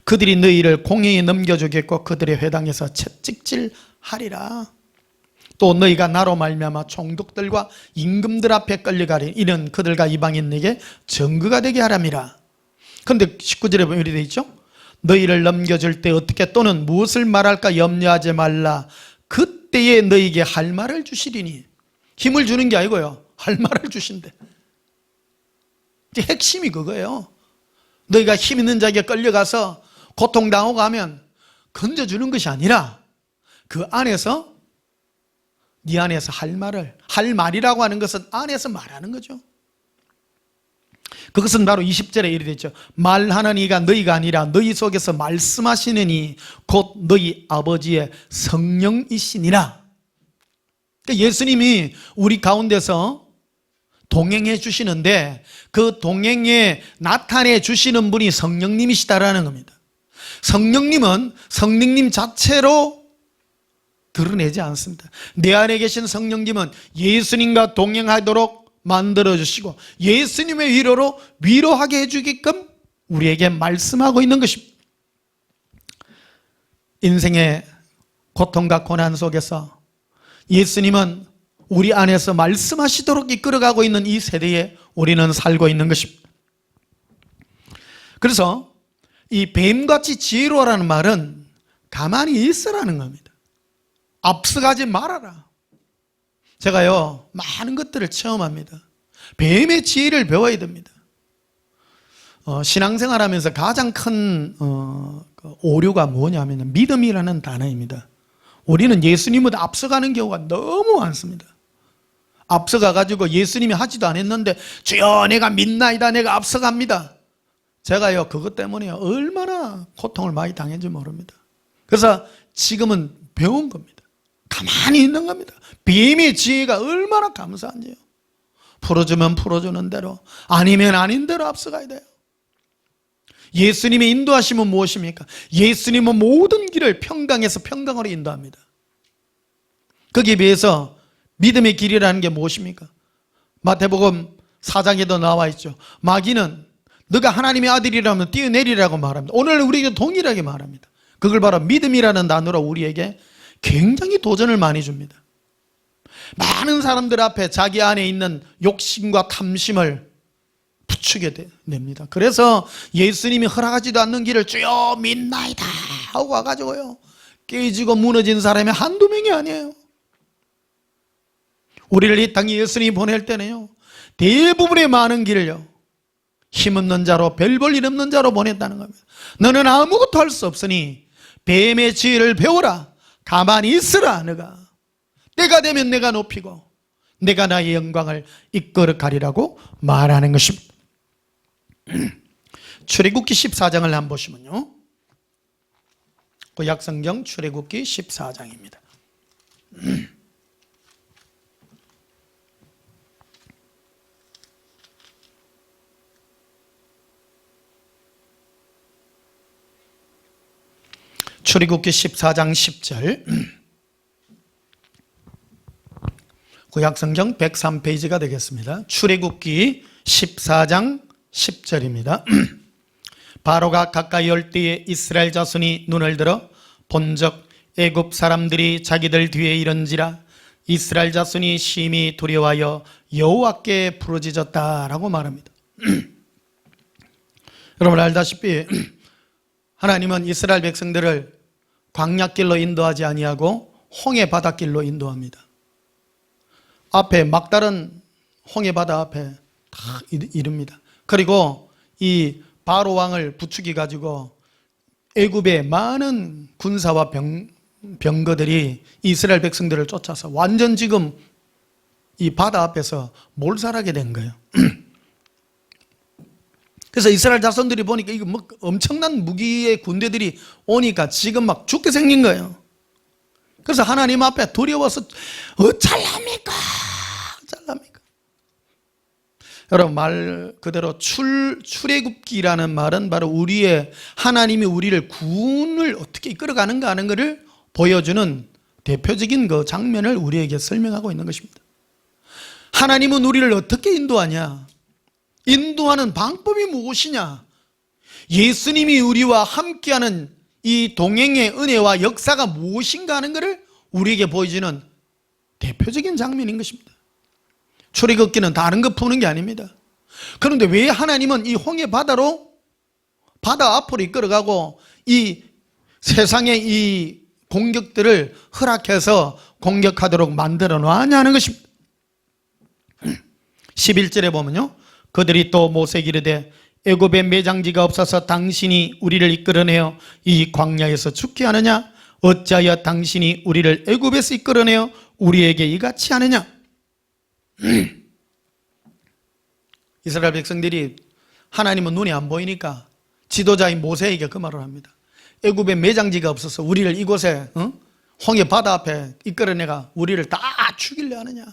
그들이 너희를 공회에 넘겨주겠고 그들의 회당에서 채찍질하리라. 또 너희가 나로 말미암아 총독들과 임금들 앞에 끌려가리. 이는 그들과 이방인에게 증거가 되게 하람이라. 그런데 19절에 보면 이렇게 되어 있죠. 너희를 넘겨줄 때 어떻게 또는 무엇을 말할까 염려하지 말라. 그때에 너희에게 할 말을 주시리니. 힘을 주는 게 아니고요, 할 말을 주신대. 핵심이 그거예요. 너희가 힘 있는 자에게 끌려가서 고통당하고 하면 건져주는 것이 아니라 그 안에서, 네 안에서 할 말이라고 하는 것은 안에서 말하는 거죠. 그것은 바로 20절에 이르게 되죠. 말하는 이가 너희가 아니라 너희 속에서 말씀하시는 이 곧 너희 아버지의 성령이시니라. 그러니까 예수님이 우리 가운데서 동행해 주시는데 그 동행에 나타내 주시는 분이 성령님이시다라는 겁니다. 성령님은 성령님 자체로 드러내지 않습니다. 내 안에 계신 성령님은 예수님과 동행하도록 만들어주시고 예수님의 위로로 위로하게 해주게끔 우리에게 말씀하고 있는 것입니다. 인생의 고통과 고난 속에서 예수님은 우리 안에서 말씀하시도록 이끌어가고 있는 이 세대에 우리는 살고 있는 것입니다. 그래서 이 뱀같이 지혜로워라는 말은 가만히 있으라는 겁니다. 앞서가지 말아라. 제가요, 많은 것들을 체험합니다. 뱀의 지혜를 배워야 됩니다. 신앙생활 하면서 가장 큰 오류가 뭐냐면 믿음이라는 단어입니다. 우리는 예수님보다 앞서가는 경우가 너무 많습니다. 앞서가가지고 예수님이 하지도 않았는데 주여 내가 믿나이다, 내가 앞서갑니다. 제가요, 그것 때문에 얼마나 고통을 많이 당했는지 모릅니다. 그래서 지금은 배운 겁니다. 가만히 있는 겁니다. 뱀의 지혜가 얼마나 감사한지요. 풀어주면 풀어주는 대로, 아니면 아닌 대로 앞서가야 돼요. 예수님의 인도하심은 무엇입니까? 예수님은 모든 길을 평강에서 평강으로 인도합니다. 거기에 비해서 믿음의 길이라는 게 무엇입니까? 마태복음 4장에도 나와 있죠. 마귀는 너가 하나님의 아들이라면 뛰어내리라고 말합니다. 오늘 우리에게 동일하게 말합니다. 그걸 바로 믿음이라는 단어로 우리에게 굉장히 도전을 많이 줍니다. 많은 사람들 앞에 자기 안에 있는 욕심과 탐심을 부추게 됩니다. 그래서 예수님이 허락하지도 않는 길을 주여 믿나이다 하고 와가지고요, 깨지고 무너진 사람이 한두 명이 아니에요. 우리를 이 땅에 예수님이 보낼 때는요, 대부분의 많은 길을요, 힘없는 자로, 별 볼 일 없는 자로 보냈다는 겁니다. 너는 아무것도 할 수 없으니 뱀의 지혜를 배워라. 가만히 있으라. 내가 되면 내가 높이고 내가 나의 영광을 이끌어 가리라고 말하는 것입니다. 출애굽기 14장을 한번 보시면요, 구약성경 출애굽기 14장입니다. 출애굽기 14장 10절, 구약성경 103페이지가 되겠습니다. 출애굽기 14장 10절입니다. 바로가 가까이 올 때에 이스라엘 자손이 눈을 들어 본적 애굽 사람들이 자기들 뒤에 이른지라 이스라엘 자손이 심히 두려워하여 여호와께 부르짖었다라고 말합니다. 여러분 알다시피 하나님은 이스라엘 백성들을 광야길로 인도하지 아니하고 홍해 바닷길로 인도합니다. 앞에 막다른 홍해 바다 앞에 다 이릅니다. 그리고 이 바로 왕을 부추기 가지고 애굽의 많은 군사와 병거들이 이스라엘 백성들을 쫓아서 완전 지금 이 바다 앞에서 몰살하게 된 거예요. 그래서 이스라엘 자손들이 보니까 이거 뭐 엄청난 무기의 군대들이 오니까 지금 막 죽게 생긴 거예요. 그래서 하나님 앞에 두려워서 어쩔랍니까? 여러분 말 그대로 출애굽기라는 말은 바로 우리의 하나님이 우리를 구원을 어떻게 이끌어가는가 하는 것을 보여주는 대표적인 그 장면을 우리에게 설명하고 있는 것입니다. 하나님은 우리를 어떻게 인도하냐? 인도하는 방법이 무엇이냐? 예수님이 우리와 함께하는 이 동행의 은혜와 역사가 무엇인가 하는 것을 우리에게 보여주는 대표적인 장면인 것입니다. 출애굽기는 다른 거 푸는 게 아닙니다. 그런데 왜 하나님은 이 홍해 바다로 바다 앞으로 이끌어가고 이 세상의 이 공격들을 허락해서 공격하도록 만들어 놨냐는 것입니다. 11절에 보면요, 그들이 또 모세에게 이르되 애굽에 매장지가 없어서 당신이 우리를 이끌어내어 이 광야에서 죽게 하느냐? 어찌하여 당신이 우리를 애굽에서 이끌어내어 우리에게 이같이 하느냐? 이스라엘 백성들이 하나님은 눈에 안 보이니까 지도자인 모세에게 그 말을 합니다. 애굽에 매장지가 없어서 우리를 이곳에 홍해 바다 앞에 이끌어내가 우리를 다 죽이려 하느냐?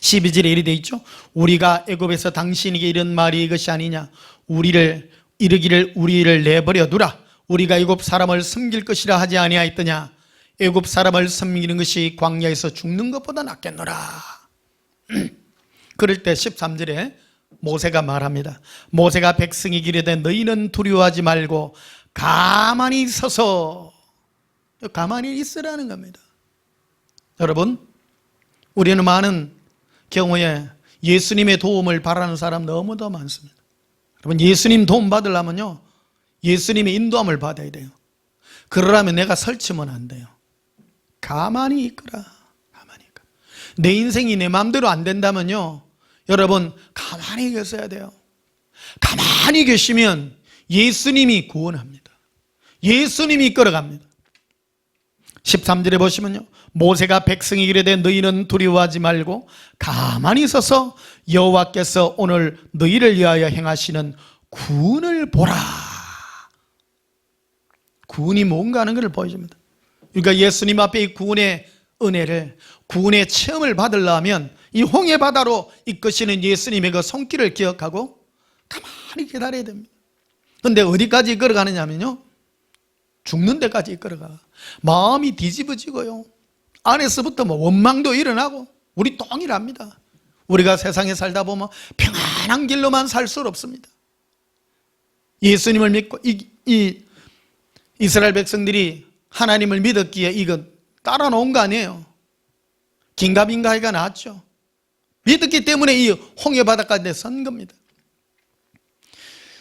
12절에 이리 돼 있죠. 우리가 애굽에서 당신에게 이런 말이 이것이 아니냐? 이르기를 우리를 내버려 두라. 우리가 애굽 사람을 섬길 것이라 하지 아니하였더냐? 애굽 사람을 섬기는 것이 광야에서 죽는 것보다 낫겠노라. 그럴 때 13절에 모세가 말합니다. 모세가 백성이 이르되 너희는 두려워하지 말고 가만히 서서, 가만히 있으라는 겁니다. 여러분, 우리는 많은 경우에 예수님의 도움을 바라는 사람 너무도 많습니다. 여러분, 예수님 도움 받으려면요, 예수님의 인도함을 받아야 돼요. 그러려면 내가 설치면 안 돼요. 가만히 있거라. 가만히 있거라. 내 인생이 내 마음대로 안 된다면요, 여러분 가만히 계셔야 돼요. 가만히 계시면 예수님이 구원합니다. 예수님이 이끌어갑니다. 13절에 보시면요, 모세가 백성이 이르되 너희는 두려워하지 말고 가만히 서서 여호와께서 오늘 너희를 위하여 행하시는 구원을 보라. 구원이 뭔가 하는 것을 보여줍니다. 그러니까 예수님 앞에 이 구원의 은혜를, 구원의 체험을 받으려면 이 홍해 바다로 이끄시는 예수님의 그 손길을 기억하고 가만히 기다려야 됩니다. 그런데 어디까지 걸어가느냐면요, 죽는 데까지 걸어가. 마음이 뒤집어지고요, 안에서부터 뭐 원망도 일어나고. 우리 동일합니다. 우리가 세상에 살다 보면 평안한 길로만 살 수 없습니다. 예수님을 믿고 이 이스라엘 백성들이 하나님을 믿었기에 이거 따라 놓은 거 아니에요. 긴가민가해가 나왔죠. 믿었기 때문에 이 홍해 바다까지 선 겁니다.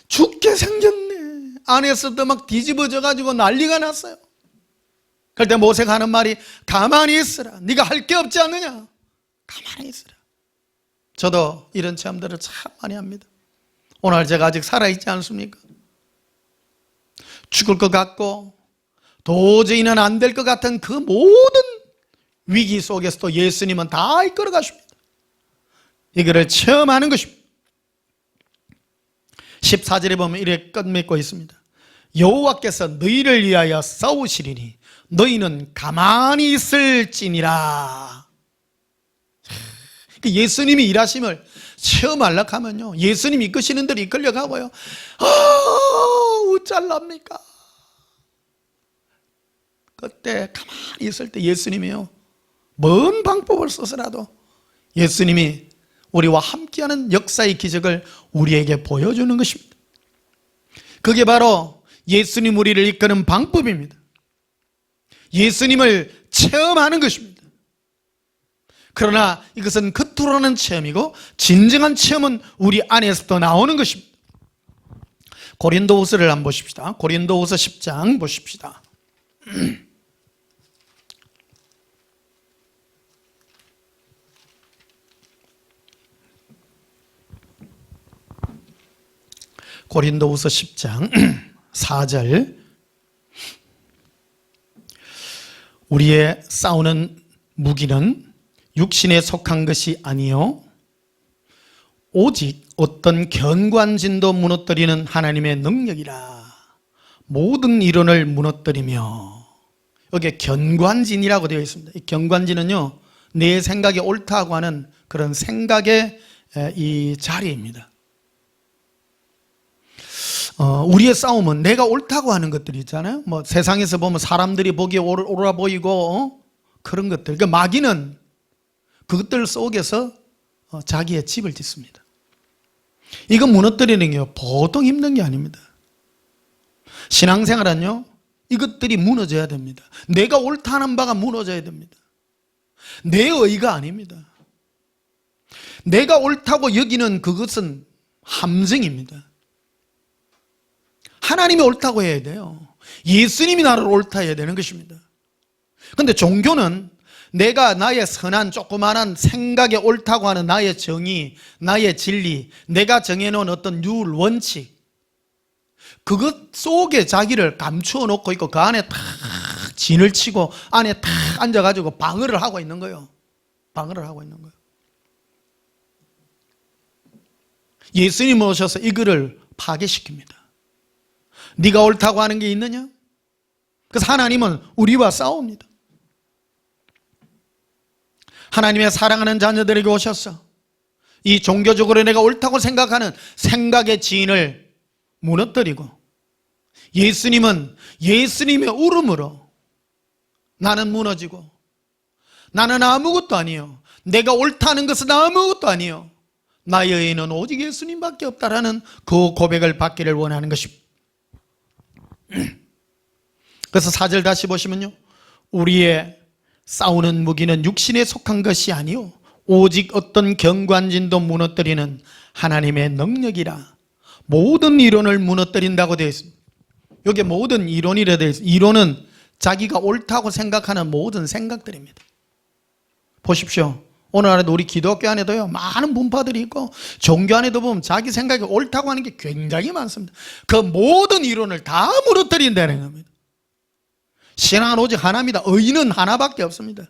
죽게 생겼네. 안에서도 막 뒤집어져 가지고 난리가 났어요. 그럴 때 모세가 하는 말이 가만히 있으라. 네가 할 게 없지 않느냐. 가만히 있으라. 저도 이런 체험들을 참 많이 합니다. 오늘 제가 아직 살아있지 않습니까? 죽을 것 같고 도저히는 안 될 것 같은 그 모든 위기 속에서도 예수님은 다 이끌어 가십니다. 이거를 체험하는 것입니다. 14절에 보면 이렇게 끝맺고 있습니다. 여호와께서 너희를 위하여 싸우시리니 너희는 가만히 있을지니라. 예수님이 일하심을 체험하려고 하면요, 예수님이 이끄시는 대로 이끌려가고요, 어쩔랍니까? 그때 가만히 있을 때 예수님이요, 뭔 방법을 써서라도 예수님이 우리와 함께하는 역사의 기적을 우리에게 보여주는 것입니다. 그게 바로 예수님 우리를 이끄는 방법입니다. 예수님을 체험하는 것입니다. 그러나 이것은 겉으로는 체험이고 진정한 체험은 우리 안에서부터 나오는 것입니다. 고린도후서를 한번 보십시다. 고린도후서 10장 보십시다. 고린도후서 10장 4절. 우리의 싸우는 무기는 육신에 속한 것이 아니요 오직 어떤 견고한진도 무너뜨리는 하나님의 능력이라. 모든 이론을 무너뜨리며. 여기에 견고한진이라고 되어 있습니다. 이 견고한진은요, 내 생각이 옳다고 하는 그런 생각의 이 자리입니다. 우리의 싸움은 내가 옳다고 하는 것들이 있잖아요. 뭐 세상에서 보면 사람들이 보기에 옳아 보이고 그런 것들. 그러니까 마귀는 그것들 속에서 자기의 집을 짓습니다. 이거 무너뜨리는 게 보통 힘든 게 아닙니다. 신앙생활은요, 이것들이 무너져야 됩니다. 내가 옳다는 바가 무너져야 됩니다. 내 의가 아닙니다. 내가 옳다고 여기는 그것은 함정입니다. 하나님이 옳다고 해야 돼요. 예수님이 나를 옳다 해야 되는 것입니다. 그런데 종교는 내가 나의 선한 조그마한 생각에 옳다고 하는 나의 정의, 나의 진리, 내가 정해놓은 어떤 룰, 원칙, 그것 속에 자기를 감추어 놓고 있고 그 안에 탁 진을 치고 안에 탁 앉아가지고 방어를 하고 있는 거예요. 방어를 하고 있는 거예요. 예수님 오셔서 이거를 파괴시킵니다. 네가 옳다고 하는 게 있느냐? 그래서 하나님은 우리와 싸웁니다. 하나님의 사랑하는 자녀들에게 오셔서 이 종교적으로 내가 옳다고 생각하는 생각의 지인을 무너뜨리고, 예수님은 예수님의 울음으로 나는 무너지고 나는 아무것도 아니요, 내가 옳다는 것은 아무것도 아니요, 나의 의는 오직 예수님밖에 없다라는 그 고백을 받기를 원하는 것입니다. 그래서 4절 다시 보시면요, 우리의 싸우는 무기는 육신에 속한 것이 아니요 오직 어떤 견고한진도 무너뜨리는 하나님의 능력이라. 모든 이론을 무너뜨린다고 되어 있습니다. 여기 모든 이론이라 되어 있습니다. 이론은 자기가 옳다고 생각하는 모든 생각들입니다. 보십시오. 오늘날에도 우리 기독교 안에도요, 많은 분파들이 있고 종교 안에도 보면 자기 생각이 옳다고 하는 게 굉장히 많습니다. 그 모든 이론을 다 무너뜨린다는 겁니다. 신앙은 오직 하나입니다. 의는 하나밖에 없습니다.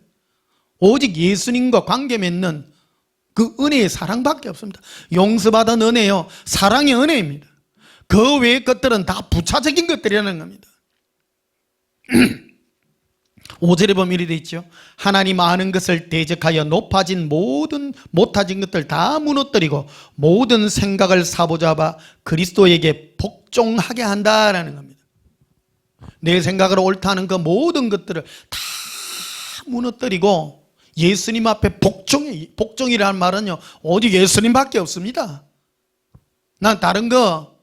오직 예수님과 관계 맺는 그 은혜의 사랑밖에 없습니다. 용서받은 은혜요, 사랑의 은혜입니다. 그 외의 것들은 다 부차적인 것들이라는 겁니다. 5절에 보면 이렇게 돼 있죠. 하나님 아는 것을 대적하여 높아진 못해진 것들 다 무너뜨리고 모든 생각을 사로잡아 그리스도에게 복종하게 한다라는 겁니다. 내 생각으로 옳다 하는 그 모든 것들을 다 무너뜨리고 예수님 앞에 복종이라는 말은요, 오직 예수님밖에 없습니다. 난 다른 거,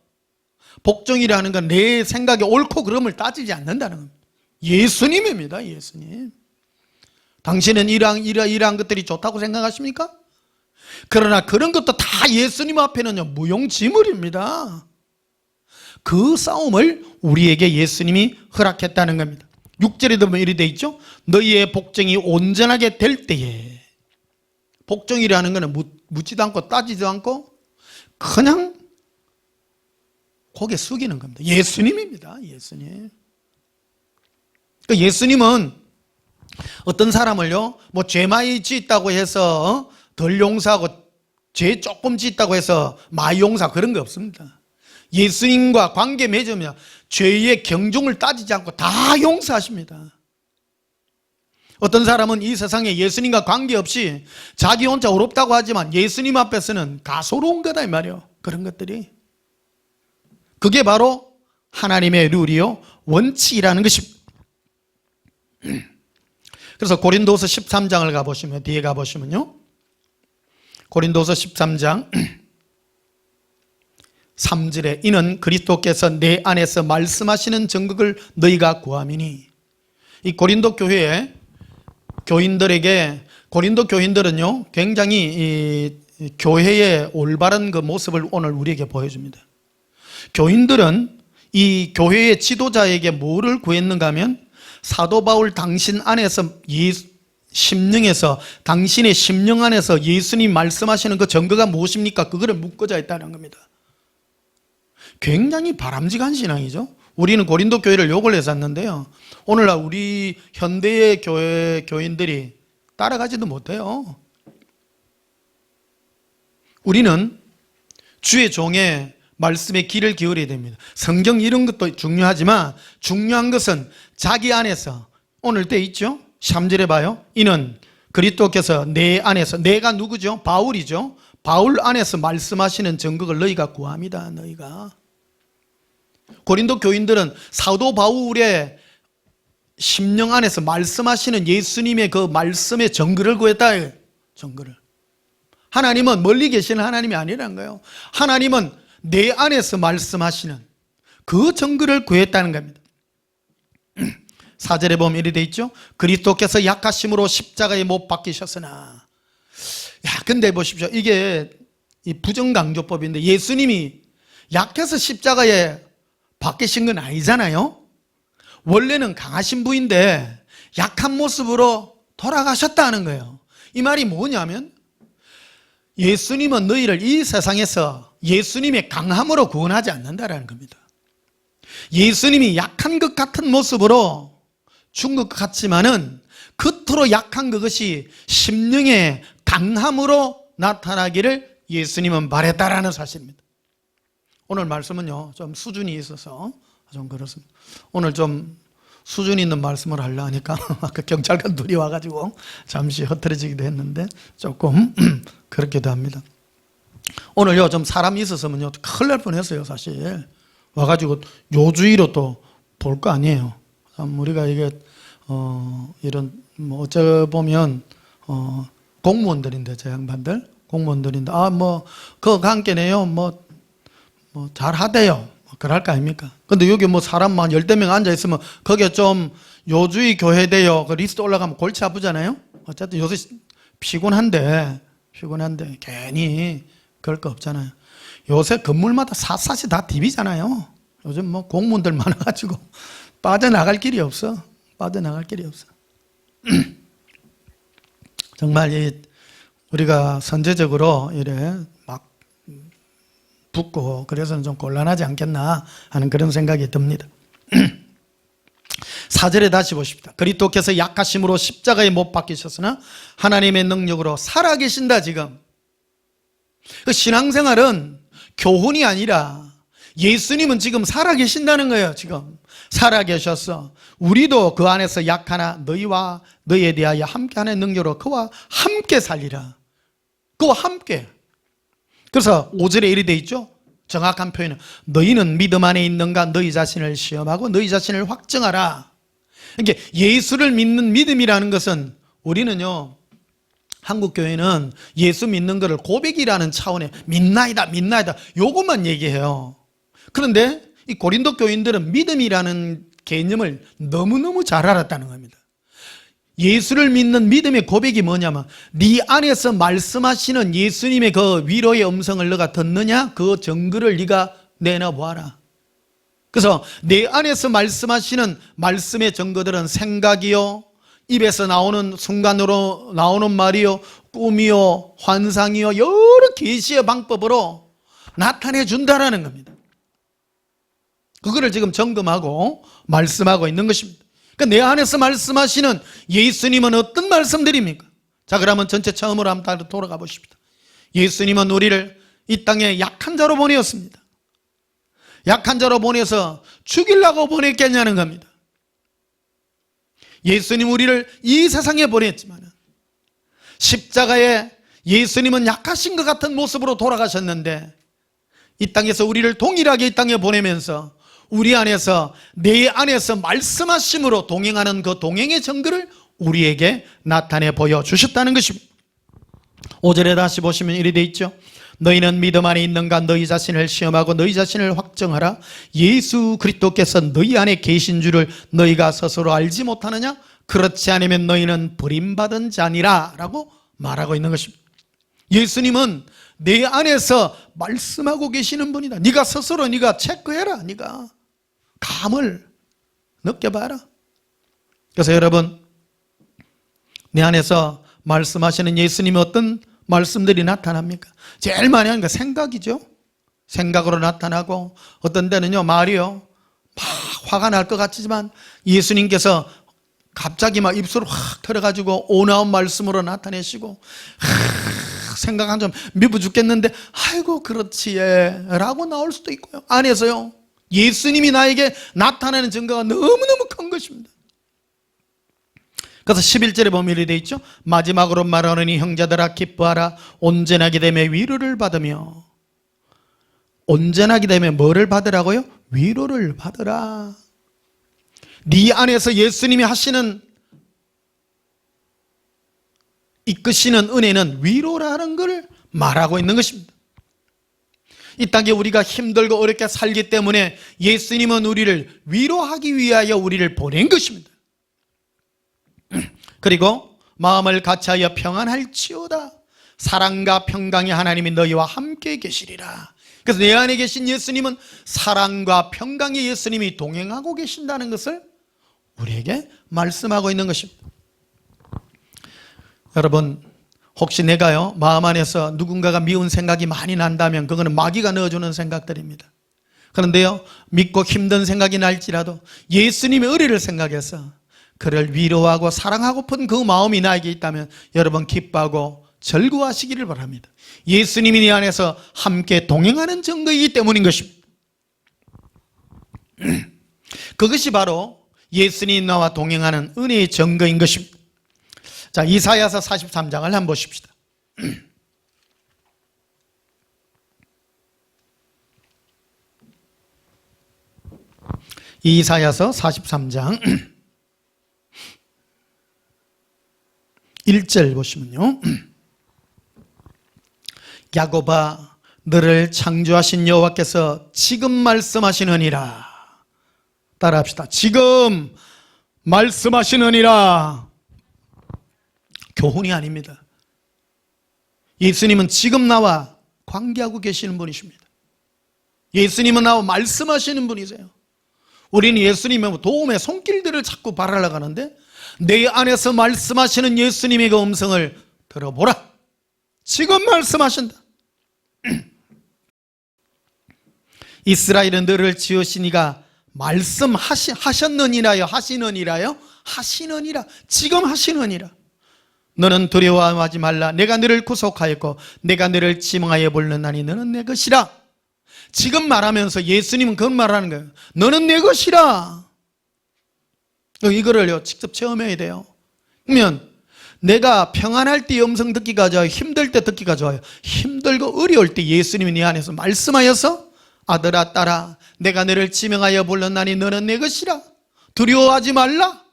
복종이라는 건 내 생각이 옳고 그름을 따지지 않는다는 겁니다. 예수님입니다. 예수님. 당신은 이러한 것들이 좋다고 생각하십니까? 그러나 그런 것도 다 예수님 앞에는요, 무용지물입니다. 그 싸움을 우리에게 예수님이 허락했다는 겁니다. 6절에 보면 이렇게 되어 있죠. 너희의 복종이 온전하게 될 때에. 복종이라는 것은 묻지도 않고 따지지도 않고 그냥 고개 숙이는 겁니다. 예수님입니다. 예수님. 그러니까 예수님은 어떤 사람을요, 뭐 죄 많이 짓다고 해서 덜 용서하고 죄 조금 짓다고 해서 많이 용서, 그런 거 없습니다. 예수님과 관계 맺으면 죄의 경중을 따지지 않고 다 용서하십니다. 어떤 사람은 이 세상에 예수님과 관계없이 자기 혼자 어렵다고 하지만 예수님 앞에서는 가소로운 거다 이 말이에요. 그런 것들이. 그게 바로 하나님의 룰이요, 원칙이라는 것입니다. 그래서 고린도서 13장을 가보시면, 뒤에 가보시면요, 고린도서 13장 3절에 이는 그리스도께서 내 안에서 말씀하시는 정극을 너희가 구함이니. 이 고린도 교회의 교인들에게, 고린도 교인들은요, 굉장히 이 교회의 올바른 그 모습을 오늘 우리에게 보여줍니다. 교인들은 이 교회의 지도자에게 뭐를 구했는가 하면, 사도 바울 당신 안에서 심령에서, 당신의 심령 안에서 예수님 말씀하시는 그 증거가 무엇입니까? 그거를 묻고자 했다는 겁니다. 굉장히 바람직한 신앙이죠. 우리는 고린도 교회를 욕을 했었는데요, 오늘날 우리 현대의 교인들이 따라가지도 못해요. 우리는 주의 종의 말씀에 귀를 기울여야 됩니다. 성경 이런 것도 중요하지만 중요한 것은 자기 안에서, 오늘 때 있죠? 3절에 봐요. 이는 그리스도께서 내 안에서, 내가 누구죠? 바울이죠. 바울 안에서 말씀하시는 증거를 너희가 구합니다. 너희가. 고린도 교인들은 사도 바울의 심령 안에서 말씀하시는 예수님의 그 말씀의 증거를 구했다. 증거를. 하나님은 멀리 계시는 하나님이 아니라는 거예요. 하나님은 내 안에서 말씀하시는 그 증거를 구했다는 겁니다. 4절에 보면 이렇게 돼 있죠. 그리스도께서 약하심으로 십자가에 못 박히셨으나. 근데 보십시오. 이게 이 부정강조법인데, 예수님이 약해서 십자가에 박히신 건 아니잖아요. 원래는 강하신 분인데 약한 모습으로 돌아가셨다는 거예요. 이 말이 뭐냐면, 예수님은 너희를 이 세상에서 예수님의 강함으로 구원하지 않는다라는 겁니다. 예수님이 약한 것 같은 모습으로 죽은 것 같지만은 겉으로 약한 그것이 심령의 강함으로 나타나기를 예수님은 바랬다라는 사실입니다. 오늘 말씀은요, 좀 수준이 있어서 좀 그렇습니다. 오늘 좀 수준 있는 말씀을 하려 하니까 아까 경찰관 둘이 와가지고 잠시 흐트러지기도 했는데 조금 그렇기도 합니다. 오늘요, 좀 사람이 있었으면요, 큰일 날 뻔했어요. 사실 와가지고 요주의로 또 볼 거 아니에요. 우리가 이게 이런 뭐 어쩌 보면 공무원들인데, 저 양반들 공무원들인데, 그거 함께네요, 뭐 잘하대요, 그럴 거 아닙니까? 근데 여기 뭐 사람만 10명 앉아있으면 거기에 좀 요주의 교회대요 그 리스트 올라가면 골치 아프잖아요. 어쨌든 요새 피곤한데 괜히 그럴 거 없잖아요. 요새 건물마다 샅샅이 다 DB잖아요. 요즘 뭐 공무원들 많아가지고 빠져나갈 길이 없어. 정말 우리가 선제적으로 이래 막 붙고 그래서는 좀 곤란하지 않겠나 하는 그런 생각이 듭니다. 4절에 다시 보십시다. 그리스도께서 약하심으로 십자가에 못 박히셨으나 하나님의 능력으로 살아계신다. 지금 그 신앙생활은 교훈이 아니라 예수님은 지금 살아계신다는 거예요. 지금 살아계셔서 우리도 그 안에서 약하나 너희와 너희에 대하여 함께하는 능력으로 그와 함께 살리라. 그와 함께. 그래서 5절에 이리 돼 있죠. 정확한 표현은 너희는 믿음 안에 있는가 너희 자신을 시험하고 너희 자신을 확증하라. 그러니까 예수를 믿는 믿음이라는 것은 우리는요, 한국교회는 예수 믿는 것을 고백이라는 차원의 믿나이다 요것만 얘기해요. 그런데 이 고린도 교인들은 믿음이라는 개념을 너무너무 잘 알았다는 겁니다. 예수를 믿는 믿음의 고백이 뭐냐면 네 안에서 말씀하시는 예수님의 그 위로의 음성을 너가 듣느냐? 그 증거를 네가 내놔보아라. 그래서 내 안에서 말씀하시는 말씀의 증거들은 생각이요, 입에서 나오는 순간으로 나오는 말이요, 꿈이요, 환상이요, 여러 계시의 방법으로 나타내 준다라는 겁니다. 그거를 지금 점검하고 말씀하고 있는 것입니다. 그러니까 내 안에서 말씀하시는 예수님은 어떤 말씀들입니까? 자, 그러면 전체 처음으로 한번 돌아가 보십시다. 예수님은 우리를 이 땅에 약한 자로 보내었습니다. 약한 자로 보내서 죽이려고 보냈겠냐는 겁니다. 예수님 우리를 이 세상에 보냈지만 십자가에 예수님은 약하신 것 같은 모습으로 돌아가셨는데 이 땅에서 우리를 동일하게 이 땅에 보내면서 우리 안에서 내 안에서 말씀하심으로 동행하는 그 동행의 증거를 우리에게 나타내 보여주셨다는 것입니다. 5절에 다시 보시면 이리 돼 있죠. 너희는 믿음 안에 있는가 너희 자신을 시험하고 너희 자신을 확정하라. 예수 그리스도께서 너희 안에 계신 줄을 너희가 스스로 알지 못하느냐? 그렇지 않으면 너희는 버림받은 자니라 라고 말하고 있는 것입니다. 예수님은 내 안에서 말씀하고 계시는 분이다. 네가 스스로 네가 체크해라. 네가 감을 느껴봐라. 그래서 여러분, 내 안에서 말씀하시는 예수님이 어떤 말씀들이 나타납니까? 제일 많이 하는 게 생각이죠. 생각으로 나타나고 어떤 데는요 말이요 막 화가 날 것 같지만 예수님께서 갑자기 막 입술을 확 털어가지고 오나온 말씀으로 나타내시고 생각 좀 미워 죽겠는데 아이고 그렇지 라고 나올 수도 있고요. 안에서요 예수님이 나에게 나타나는 증거가 너무너무 큰 것입니다. 그래서 11절에 보면 이렇게 되어 있죠. 마지막으로 말하노니 형제들아 기뻐하라. 온전하게 되며 위로를 받으며. 온전하게 되면 뭐를 받으라고요? 위로를 받으라. 네 안에서 예수님이 하시는 이끄시는 은혜는 위로라는 걸 말하고 있는 것입니다. 이 땅에 우리가 힘들고 어렵게 살기 때문에 예수님은 우리를 위로하기 위하여 우리를 보낸 것입니다. 그리고 마음을 같이하여 평안할지어다. 사랑과 평강의 하나님이 너희와 함께 계시리라. 그래서 내 안에 계신 예수님은 사랑과 평강의 예수님이 동행하고 계신다는 것을 우리에게 말씀하고 있는 것입니다. 여러분, 혹시 내가요 마음 안에서 누군가가 미운 생각이 많이 난다면 그거는 마귀가 넣어주는 생각들입니다. 그런데요 믿고 힘든 생각이 날지라도 예수님의 의리를 생각해서 그를 위로하고 사랑하고픈 그 마음이 나에게 있다면 여러분 기뻐하고 즐거워하시기를 바랍니다. 예수님이 네 안에서 함께 동행하는 증거이기 때문인 것입니다. 그것이 바로 예수님 나와 동행하는 은혜의 증거인 것입니다. 자, 이사야서 43장을 한번 보십시다. 이사야서 43장 1절 보시면요. 야곱아 너를 창조하신 여호와께서 지금 말씀하시느니라. 따라합시다. 지금 말씀하시느니라. 교훈이 아닙니다. 예수님은 지금 나와 관계하고 계시는 분이십니다. 예수님은 나와 말씀하시는 분이세요. 우리는 예수님의 도움의 손길들을 자꾸 바라려고 하는데 내 안에서 말씀하시는 예수님의 그 음성을 들어보라. 지금 말씀하신다. 이스라엘은 너를 지으신 이가 말씀하셨느니라요? 하시느니라요? 하시느니라. 지금 하시느니라. 너는 두려워하지 말라. 내가 너를 구속하였고 내가 너를 지명하여 불렀나니 너는 내 것이라. 지금 말하면서 예수님은 그런 말을 하는 거예요. 너는 내 것이라. 이거를요 직접 체험해야 돼요. 그러면 내가 평안할 때 음성 듣기가 좋아요? 힘들 때 듣기가 좋아요? 힘들고 어려울 때 예수님이 네 안에서 말씀하여서 아들아 딸아 내가 너를 지명하여 불렀나니 너는 내 것이라. 두려워하지 말라.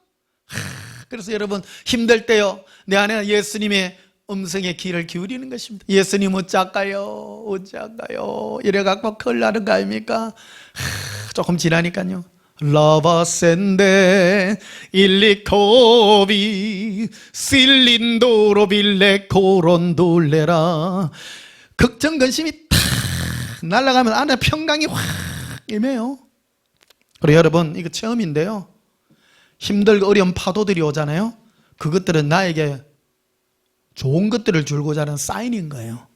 그래서 여러분 힘들 때요 내 안에 예수님의 음성에 귀를 기울이는 것입니다. 예수님 어쩔까요? 어쩔까요? 이래갖고 큰일 나는 거 아닙니까? 조금 지나니까요 라바센데 일리코비 실린도로 빌레 코론돌레라. 걱정 근심이 탁 날아가면 안에 평강이 확 임해요. 그리고 여러분 이거 체험인데요 힘들고 어려운 파도들이 오잖아요. 그것들은 나에게 좋은 것들을 주고자 하는 사인인 거예요.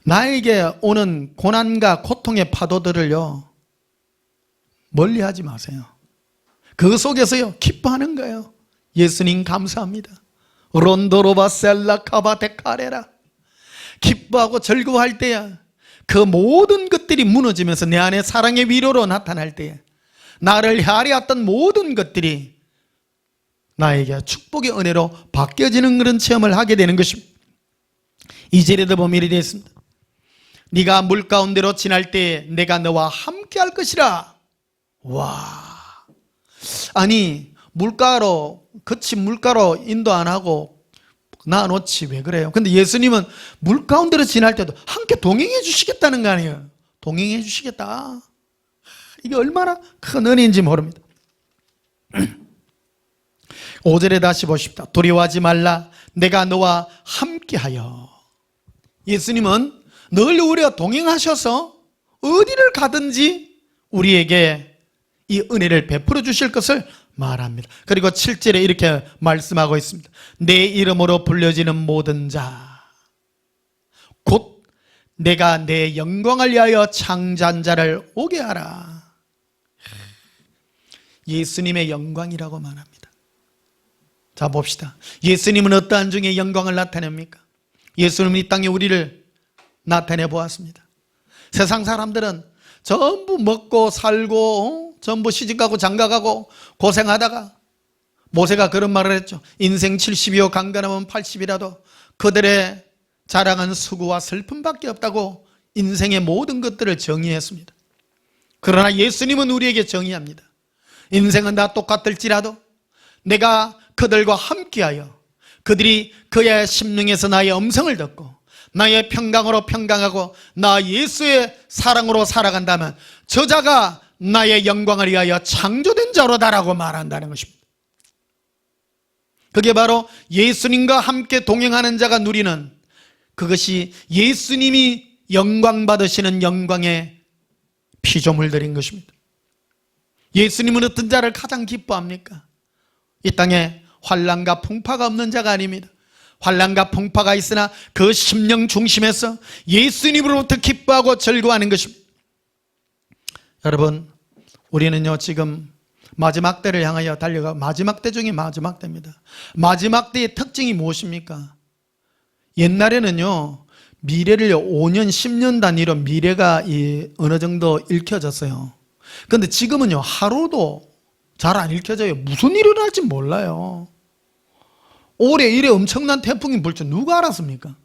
나에게 오는 고난과 고통의 파도들을요 멀리하지 마세요. 그 속에서요 기뻐하는 거예요. 예수님 감사합니다. 론도로바 셀라카바 데카레라. 기뻐하고 즐거워할 때야 그 모든 것들이 무너지면서 내 안에 사랑의 위로로 나타날 때에 나를 헤아려왔던 모든 것들이 나에게 축복의 은혜로 바뀌어지는 그런 체험을 하게 되는 것입니다. 2절에도 보면 이렇게 되어 있습니다. 네가 물 가운데로 지날 때 내가 너와 함께 할 것이라. 와, 아니 물가로 거친 물가로 인도 안 하고 놔놓지 왜 그래요? 근데 예수님은 물 가운데로 지날 때도 함께 동행해 주시겠다는 거 아니에요? 동행해 주시겠다. 이게 얼마나 큰 은혜인지 모릅니다. 5절에 다시 보십시다. 두려워하지 말라. 내가 너와 함께하여. 예수님은 늘 우리와 동행하셔서 어디를 가든지 우리에게 이 은혜를 베풀어 주실 것을 말합니다. 그리고 7절에 이렇게 말씀하고 있습니다. 내 이름으로 불려지는 모든 자 곧 내가 내 영광을 위하여 창조한 자를 오게 하라. 예수님의 영광이라고 말합니다. 자 봅시다. 예수님은 어떠한 중에 영광을 나타냅니까? 예수님은 이 땅에 우리를 나타내 보았습니다. 세상 사람들은 전부 먹고 살고 전부 시집가고 장가가고 고생하다가 모세가 그런 말을 했죠. 인생 70이요 강건하면 80이라도 그들의 자랑은 수고와 슬픔밖에 없다고 인생의 모든 것들을 정의했습니다. 그러나 예수님은 우리에게 정의합니다. 인생은 다 똑같을지라도 내가 그들과 함께하여 그들이 그의 심령에서 나의 음성을 듣고 나의 평강으로 평강하고 나 예수의 사랑으로 살아간다면 저자가 나의 영광을 위하여 창조된 자로다라고 말한다는 것입니다. 그게 바로 예수님과 함께 동행하는 자가 누리는 그것이 예수님이 영광 받으시는 영광의 피조물들인 것입니다. 예수님은 어떤 자를 가장 기뻐합니까? 이 땅에 환난과 풍파가 없는 자가 아닙니다. 환난과 풍파가 있으나 그 심령 중심에서 예수님으로부터 기뻐하고 즐거워하는 것입니다. 여러분 우리는요 지금 마지막 때를 향하여 달려가 마지막 때 중에 마지막 때입니다. 마지막 때의 특징이 무엇입니까? 옛날에는요 미래를 5년 10년 단위로 미래가 어느 정도 읽혀졌어요. 그런데 지금은요 하루도 잘 안 읽혀져요. 무슨 일이 일어날지 몰라요. 올해 이래 엄청난 태풍이 불 줄 누가 알았습니까?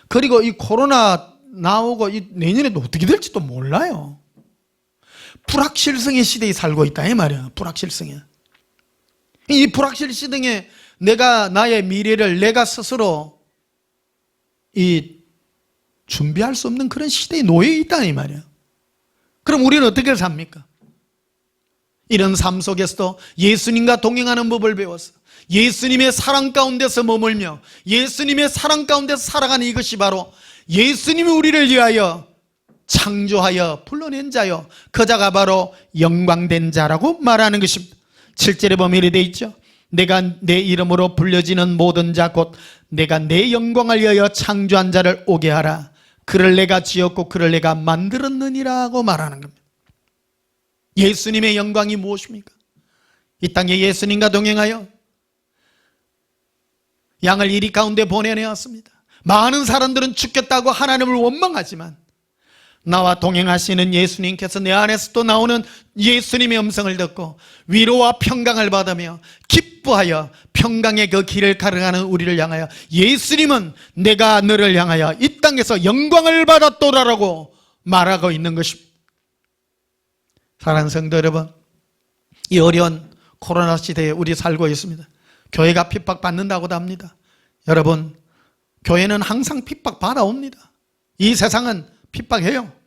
그리고 이 코로나 나오고 내년에도 어떻게 될지도 몰라요. 불확실성의 시대에 살고 있다 이 말이야. 불확실성에. 이 불확실 시대에 내가 나의 미래를 내가 스스로 준비할 수 없는 그런 시대에 놓여 있다 이 말이야. 그럼 우리는 어떻게 삽니까? 이런 삶 속에서도 예수님과 동행하는 법을 배웠어. 예수님의 사랑 가운데서 머물며 예수님의 사랑 가운데서 살아가는 이것이 바로 예수님이 우리를 위하여 창조하여 불러낸 자요 그 자가 바로 영광된 자라고 말하는 것입니다. 7절에 보면 이렇게 되어 있죠. 내가 내 이름으로 불려지는 모든 자 곧 내가 내 영광을 위하여 창조한 자를 오게 하라. 그를 내가 지었고 그를 내가 만들었느니라고 말하는 겁니다. 예수님의 영광이 무엇입니까? 이 땅에 예수님과 동행하여 양을 이리 가운데 보내내었습니다. 많은 사람들은 죽겠다고 하나님을 원망하지만 나와 동행하시는 예수님께서 내 안에서 또 나오는 예수님의 음성을 듣고 위로와 평강을 받으며 기뻐하여 평강의 그 길을 걸어가는 우리를 향하여 예수님은 내가 너를 향하여 이 땅에서 영광을 받았도다라고 말하고 있는 것입니다. 사랑하는 성도 여러분, 이 어려운 코로나 시대에 우리 살고 있습니다. 교회가 핍박받는다고도 합니다. 여러분, 교회는 항상 핍박받아옵니다. 이 세상은 핍박해요.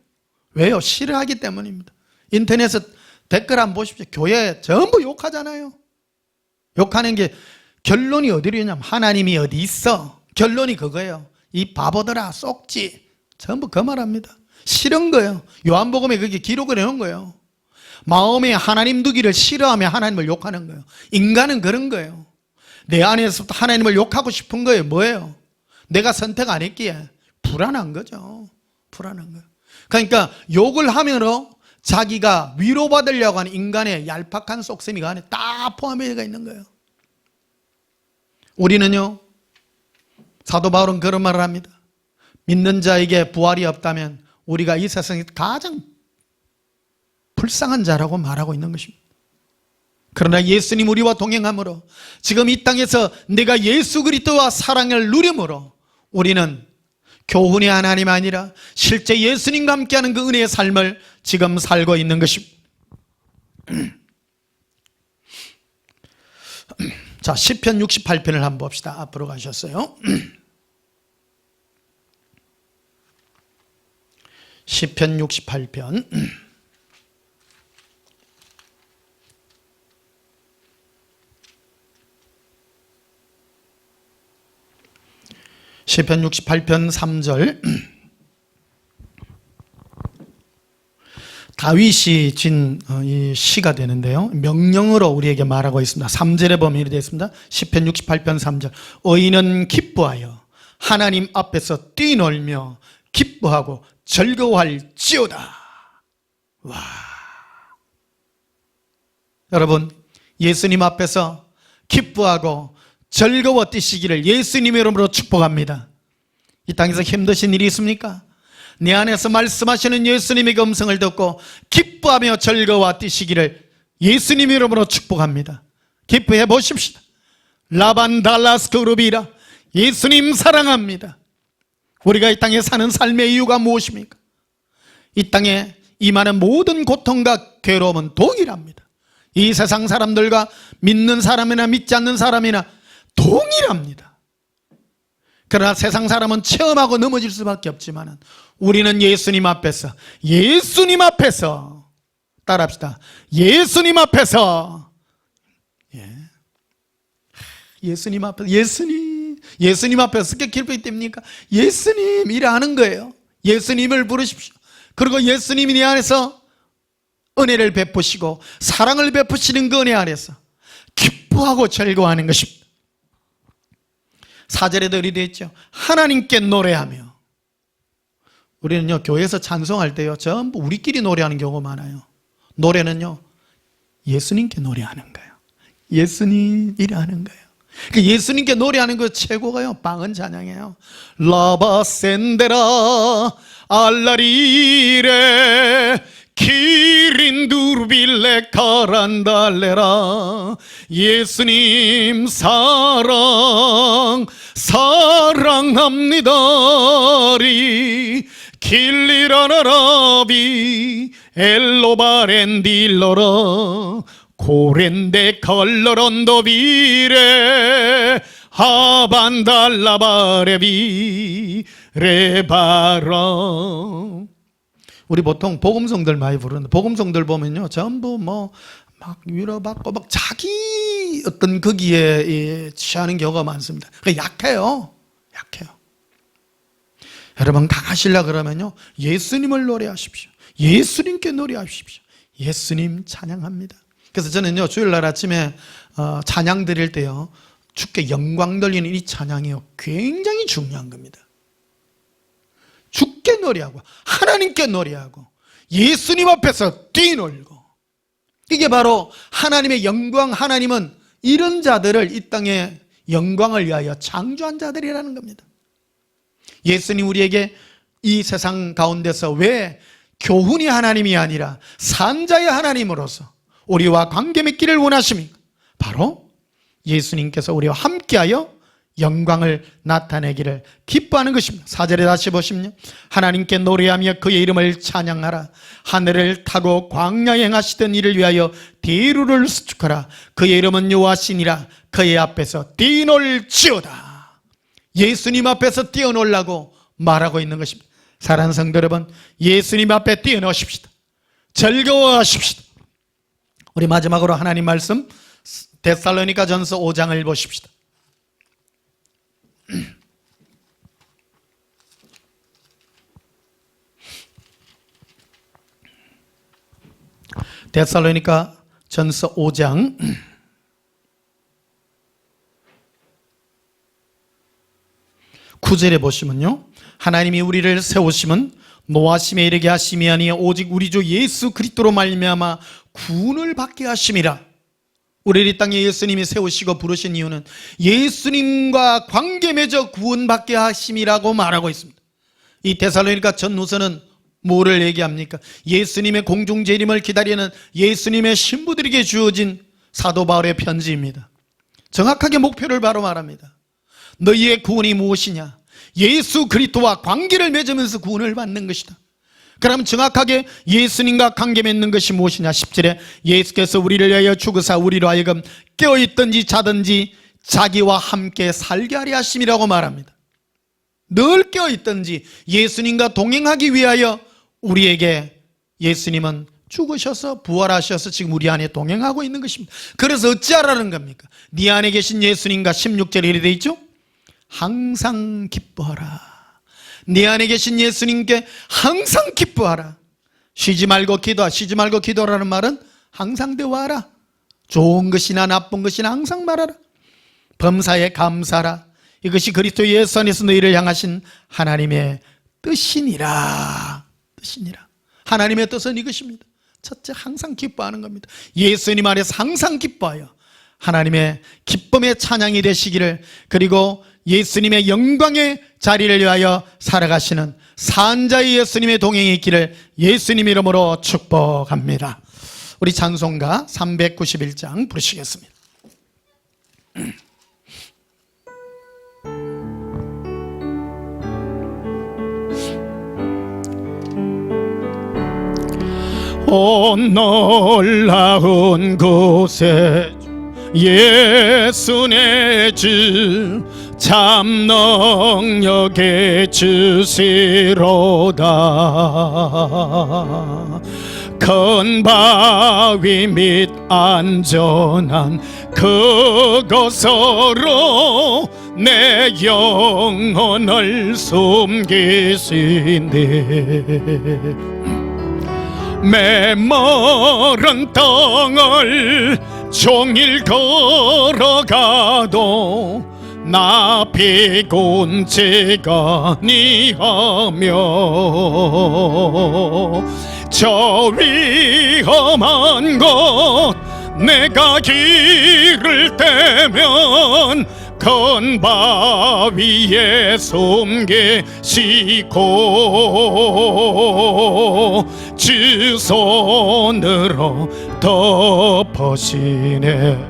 왜요? 싫어하기 때문입니다. 인터넷에 댓글 한번 보십시오. 교회 전부 욕하잖아요. 욕하는 게 결론이 어디로 있냐면 하나님이 어디 있어. 결론이 그거예요. 이 바보들아 쏙지. 전부 그 말합니다. 싫은 거예요. 요한복음에 그게 기록을 해놓은 거예요. 마음에 하나님 두기를 싫어하며 하나님을 욕하는 거예요. 인간은 그런 거예요. 내 안에서부터 하나님을 욕하고 싶은 거예요. 뭐예요? 내가 선택 안 했기에 불안한 거죠. 불안한 거예요. 그러니까 욕을 하면서 자기가 위로받으려고 하는 인간의 얄팍한 속셈이 그 안에 다 포함되어 있는 거예요. 우리는요, 사도 바울은 그런 말을 합니다. 믿는 자에게 부활이 없다면 우리가 이 세상에 가장 불쌍한 자라고 말하고 있는 것입니다. 그러나 예수님 우리와 동행함으로 지금 이 땅에서 내가 예수 그리스도와 사랑을 누림으로 우리는 교훈의 하나님 아니라 실제 예수님과 함께하는 그 은혜의 삶을 지금 살고 있는 것입니다. 자, 시편 68편을 한번 봅시다. 앞으로 가셨어요. 시편 68편. 시편 68편 3절. 다윗이 진 이 시가 되는데요, 명령으로 우리에게 말하고 있습니다. 3절에 보면 이렇게 되어 있습니다. 시편 68편 3절. 의인은 기뻐하여 하나님 앞에서 뛰놀며 기뻐하고 즐거워할지어다. 와, 여러분, 예수님 앞에서 기뻐하고 즐거워 뛰시기를 예수님의 이름으로 축복합니다. 이 땅에서 힘드신 일이 있습니까? 내 안에서 말씀하시는 예수님의 음성을 듣고 기뻐하며 즐거워 뛰시기를 예수님의 이름으로 축복합니다. 기뻐해 보십시다. 라반 달라스 그룹이라 예수님 사랑합니다. 우리가 이 땅에 사는 삶의 이유가 무엇입니까? 이 땅에 임하는 모든 고통과 괴로움은 동일합니다. 이 세상 사람들과 믿는 사람이나 믿지 않는 사람이나 동일합니다. 그러나 세상 사람은 체험하고 넘어질 수밖에 없지만 우리는 예수님 앞에서 따라합시다. 예수님 앞에서 예수님 앞에서 어떻게 기쁘게 됩니까? 예수님 일하는 거예요. 예수님을 부르십시오. 그리고 예수님이 내 안에서 은혜를 베푸시고 사랑을 베푸시는 그 은혜 안에서 기뻐하고 즐거워하는 것입니다. 4절에도 이렇게 되어 있죠. 하나님께 노래하며. 우리는요, 교회에서 찬송할 때요, 전부 우리끼리 노래하는 경우가 많아요. 노래는요, 예수님께 노래하는 거예요. 예수님 일하는 거예요. 그 예수님께 노래하는 거 최고가요, 방언 찬양이에요. 라바센데라 알라리레 키린두르빌레 카란달레라. 예수님 사랑합니다리 길리라나라비 엘로바렌딜러라 고렌데 컬러런도비레 하반달라바레비 레바라. 우리 보통 복음성들 많이 부르는데 복음성들 보면요, 전부 막 위로받고 막 자기 어떤 거기에 취하는 경우가 많습니다. 그러니까 약해요. 여러분 강하시려 그러면요, 예수님을 노래하십시오. 예수님께 노래하십시오. 예수님 찬양합니다. 그래서 저는요, 주일날 아침에 찬양 드릴 때요, 주께 영광 돌리는 이 찬양이요, 굉장히 중요한 겁니다. 주께 노래하고 하나님께 노래하고 예수님 앞에서 뛰놀고, 이게 바로 하나님의 영광. 하나님은 이런 자들을 이 땅에 영광을 위하여 창조한 자들이라는 겁니다. 예수님 우리에게 이 세상 가운데서 왜 교훈의 하나님이 아니라 산자의 하나님으로서 우리와 관계 맺기를 원하십니까? 바로 예수님께서 우리와 함께하여 영광을 나타내기를 기뻐하는 것입니다. 4절에 다시 보시면요, 하나님께 노래하며 그의 이름을 찬양하라. 하늘을 타고 광야에 행하시던 이를 위하여 대루를 수축하라. 그의 이름은 여호와시니라. 그의 앞에서 뛰놀지어다. 예수님 앞에서 뛰어놀라고 말하고 있는 것입니다. 사랑하는 성도 여러분, 예수님 앞에 뛰어노십시다. 즐거워하십시다. 우리 마지막으로 하나님 말씀 데살로니가전서 5장을 보십시다. 데살로니가전서 5장 9절에 보시면요, 하나님이 우리를 세우심은 노하심에 이르게 하심이 아니요 오직 우리 주 예수 그리스도로 말미암아 구원을 받게 하심이라. 우리를 이 땅에 예수님이 세우시고 부르신 이유는 예수님과 관계 맺어 구원받게 하심이라고 말하고 있습니다. 이 데살로니가 전후서는 뭐를 얘기합니까? 예수님의 공중재림을 기다리는 예수님의 신부들에게 주어진 사도 바울의 편지입니다. 정확하게 목표를 바로 말합니다. 너희의 구원이 무엇이냐? 예수 그리스도와 관계를 맺으면서 구원을 받는 것이다. 그럼 정확하게 예수님과 관계 맺는 것이 무엇이냐? 10절에 예수께서 우리를 위하여 죽으사 우리로 하여금 깨어있든지 자든지 자기와 함께 살게 하려 하심이라고 말합니다. 늘 깨어있든지 예수님과 동행하기 위하여 우리에게 예수님은 죽으셔서 부활하셔서 지금 우리 안에 동행하고 있는 것입니다. 그래서 어찌하라는 겁니까? 네 안에 계신 예수님과 16절에 이렇게 되어 있죠? 항상 기뻐하라. 네 안에 계신 예수님께 항상 기뻐하라. 쉬지 말고 기도하. 쉬지 말고 기도하라는 말은 항상 대화하라. 좋은 것이나 나쁜 것이나 항상 말하라. 범사에 감사하라. 이것이 그리스도 예수 안에서 너희를 향하신 하나님의 뜻이니라. 뜻이니라. 하나님의 뜻은 이것입니다. 첫째, 항상 기뻐하는 겁니다. 예수님 안에서 항상 기뻐하여 하나님의 기쁨의 찬양이 되시기를, 그리고 예수님의 영광의 자리를 위하여 살아가시는 산자의 예수님의 동행이 있기를 예수님 이름으로 축복합니다. 우리 찬송가 391장 부르시겠습니다. 온 놀라운 곳에 예수 내 주 참 능력의 주시로다. 큰 바위 및 안전한 그곳으로 내 영혼을 숨기시네. 메마른 땅을 종일 걸어가도 나 피곤치가 아니하며 저 위험한 곳 내가 길을 떼면 큰 바위에 숨기시고 주 손으로 덮으시네.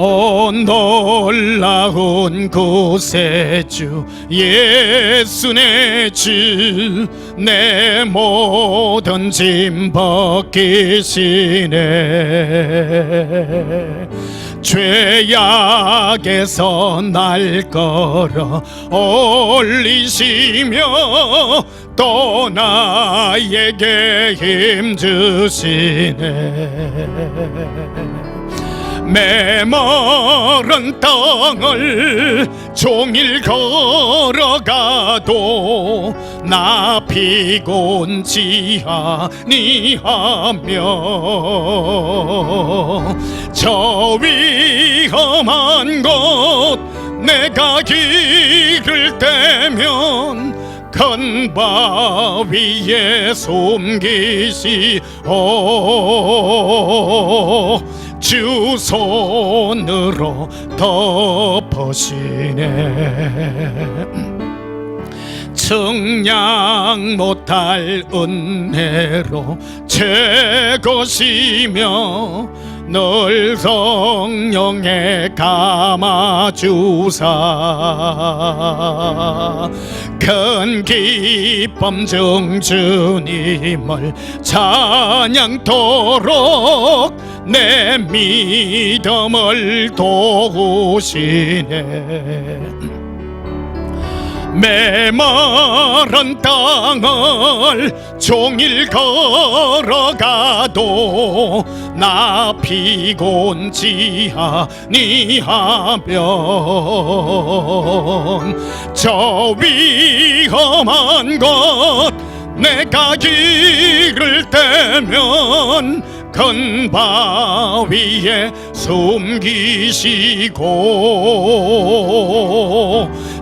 온 놀라운 곳에 주 예수 내 주 내 모든 짐 벗기시네. 죄악에서 날 걸어 올리시며 또 나에게 힘 주시네. 메마른 땅을 종일 걸어가도 나 피곤치 아니하며 저 위험한 곳 내가 길을 떼면 큰 바위에 숨기시오 주 손으로 덮으시네. 청량 못할 은혜로 채것이며 늘 성령에 감아주사 큰 기쁨 중 주님을 찬양토록 내 믿음을 도우시네. 메마른 땅을 종일 걸어가도 나 피곤치 아니하면 저 위험한 곳 내가 길을 떼면 큰 바위에 숨기시고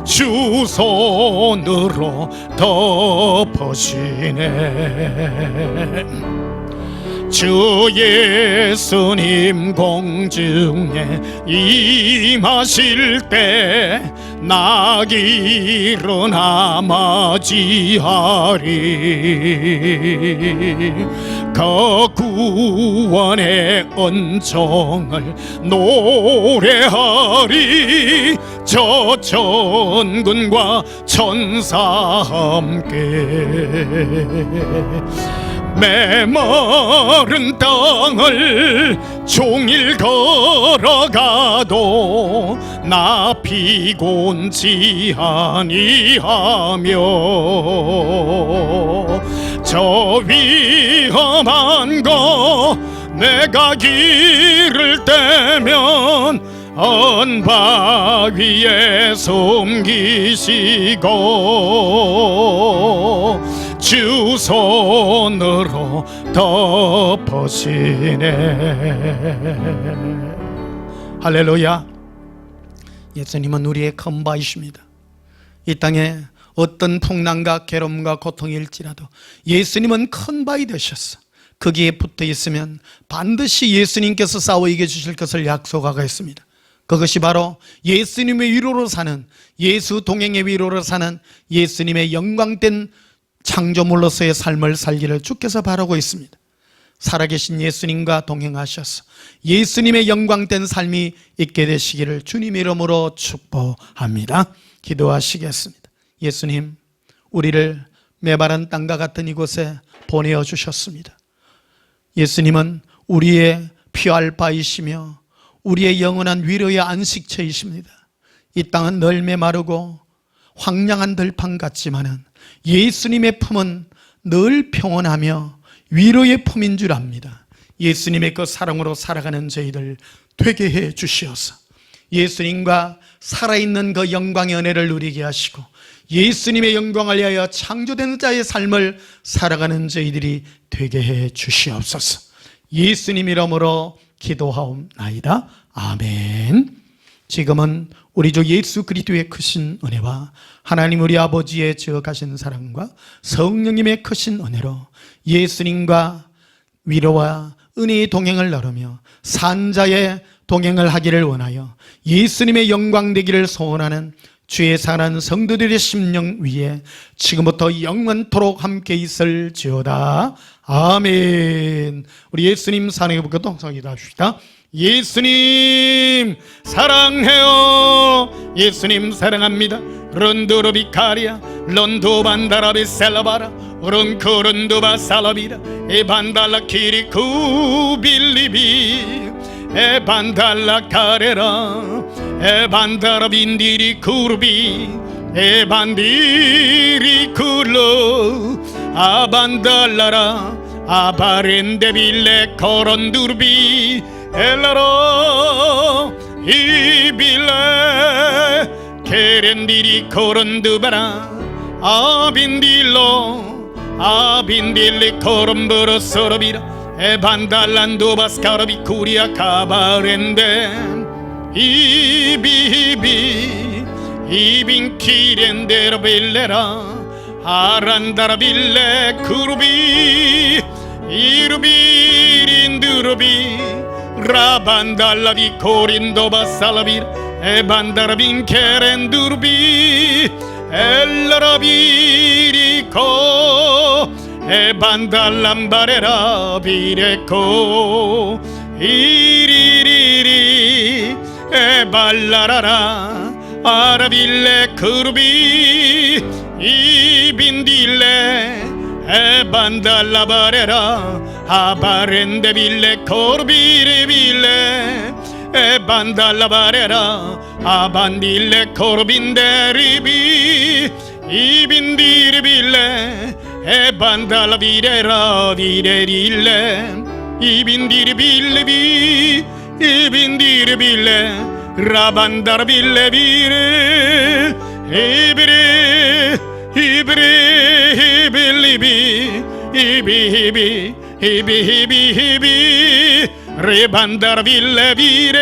주 손으로 덮으시네. 주 예수님 공중에 임하실 때 나 길으나 맞이하리. 그 구원의 은총을 노래하리. 저 천군과 천사 함께 메마른 땅을 종일 걸어가도 나 피곤치 아니하며 저 위험한 곳 내가 길을 떼면 언바위에 숨기시고 주 손으로 덮으시네. 할렐루야. 예수님은 우리의 큰 바위십니다. 이 땅에 어떤 풍랑과 괴로움과 고통일지라도 예수님은 큰 바위 되셨어. 거기에 붙어 있으면 반드시 예수님께서 싸워 이겨주실 것을 약속하고 있습니다. 그것이 바로 예수님의 위로로 사는, 예수 동행의 위로로 사는 예수님의 영광된 창조물로서의 삶을 살기를 주께서 바라고 있습니다. 살아계신 예수님과 동행하셔서 예수님의 영광된 삶이 있게 되시기를 주님의 이름으로 축복합니다. 기도하시겠습니다. 예수님, 우리를 메마른 땅과 같은 이곳에 보내어 주셨습니다. 예수님은 우리의 피할 바이시며 우리의 영원한 위로의 안식처이십니다. 이 땅은 늘 메마르고 황량한 들판 같지만은 예수님의 품은 늘 평온하며 위로의 품인 줄 압니다. 예수님의 그 사랑으로 살아가는 저희들 되게 해 주시옵소서. 예수님과 살아있는 그 영광의 은혜를 누리게 하시고 예수님의 영광을 위하여 창조된 자의 삶을 살아가는 저희들이 되게 해 주시옵소서. 예수님 이름으로 기도하옵나이다. 아멘. 지금은 우리 주 예수 그리스도의 크신 은혜와 하나님 우리 아버지의 지어가신 사랑과 성령님의 크신 은혜로 예수님과 위로와 은혜의 동행을 나누며 산자의 동행을 하기를 원하여 예수님의 영광 되기를 소원하는 주의 사랑하는 성도들의 심령 위에 지금부터 영원토록 함께 있을지어다. 아멘. 우리 예수님 사랑해 볼까 동성이다 합시다. 예수님 사랑해요. 예수님 사랑합니다. 런두르비카리아 런두반다라비 셀라바라 런크런두바 살라비라 에반달라 키리쿠 빌리비 에반달라 카레라 에반다라 빈디리 쿠르비 에반디리 쿨로 아반달라라 아바렌데빌레 코런두르비 엘라로 이빌레 케렌디리 코런두바라 아빈딜로 아빈딜리 코런브로 소로비라 에반달란두바스카르비 쿠리아 카바렌데 이비비 이빈키렌데로 빌레라 아란다라빌레 쿠르비 이루비린두르비 라반달라비 코린도바살라비 에반다라빈 케렌두르비 엘라라비리코 에반달람바레라 비레코 이리리리 에발라라라 아라빌레 크루비 이빈딜레 에반달라바레라 아바렌데빌레 코르비레빌레 에반달라바레라 아반딜레 코르빈데리비 이빈디르빌레 에반달라비레라 디레릴레 이빈디르빌레비 이빈디르빌레 라반다르빌레비레 이비레 이비레 이빌리비 이비히비 이비히비히비 레반다르빌레비레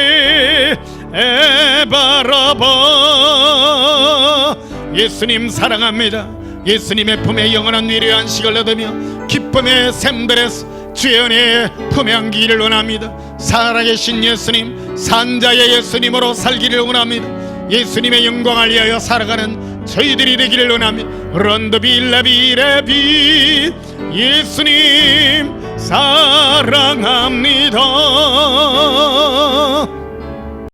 에바라바. 예수님 사랑합니다. 예수님의 품에 영원한 위로의 안식을 얻으며 기쁨의 샘들에서 주의 은혜의 품에 안기기를 원합니다. 살아계신 예수님, 산자의 예수님으로 살기를 원합니다. 예수님의 영광을 위하여 살아가는 저희들이 되기를 원합니다. 런드빌라비레비 예수님 사랑합니다.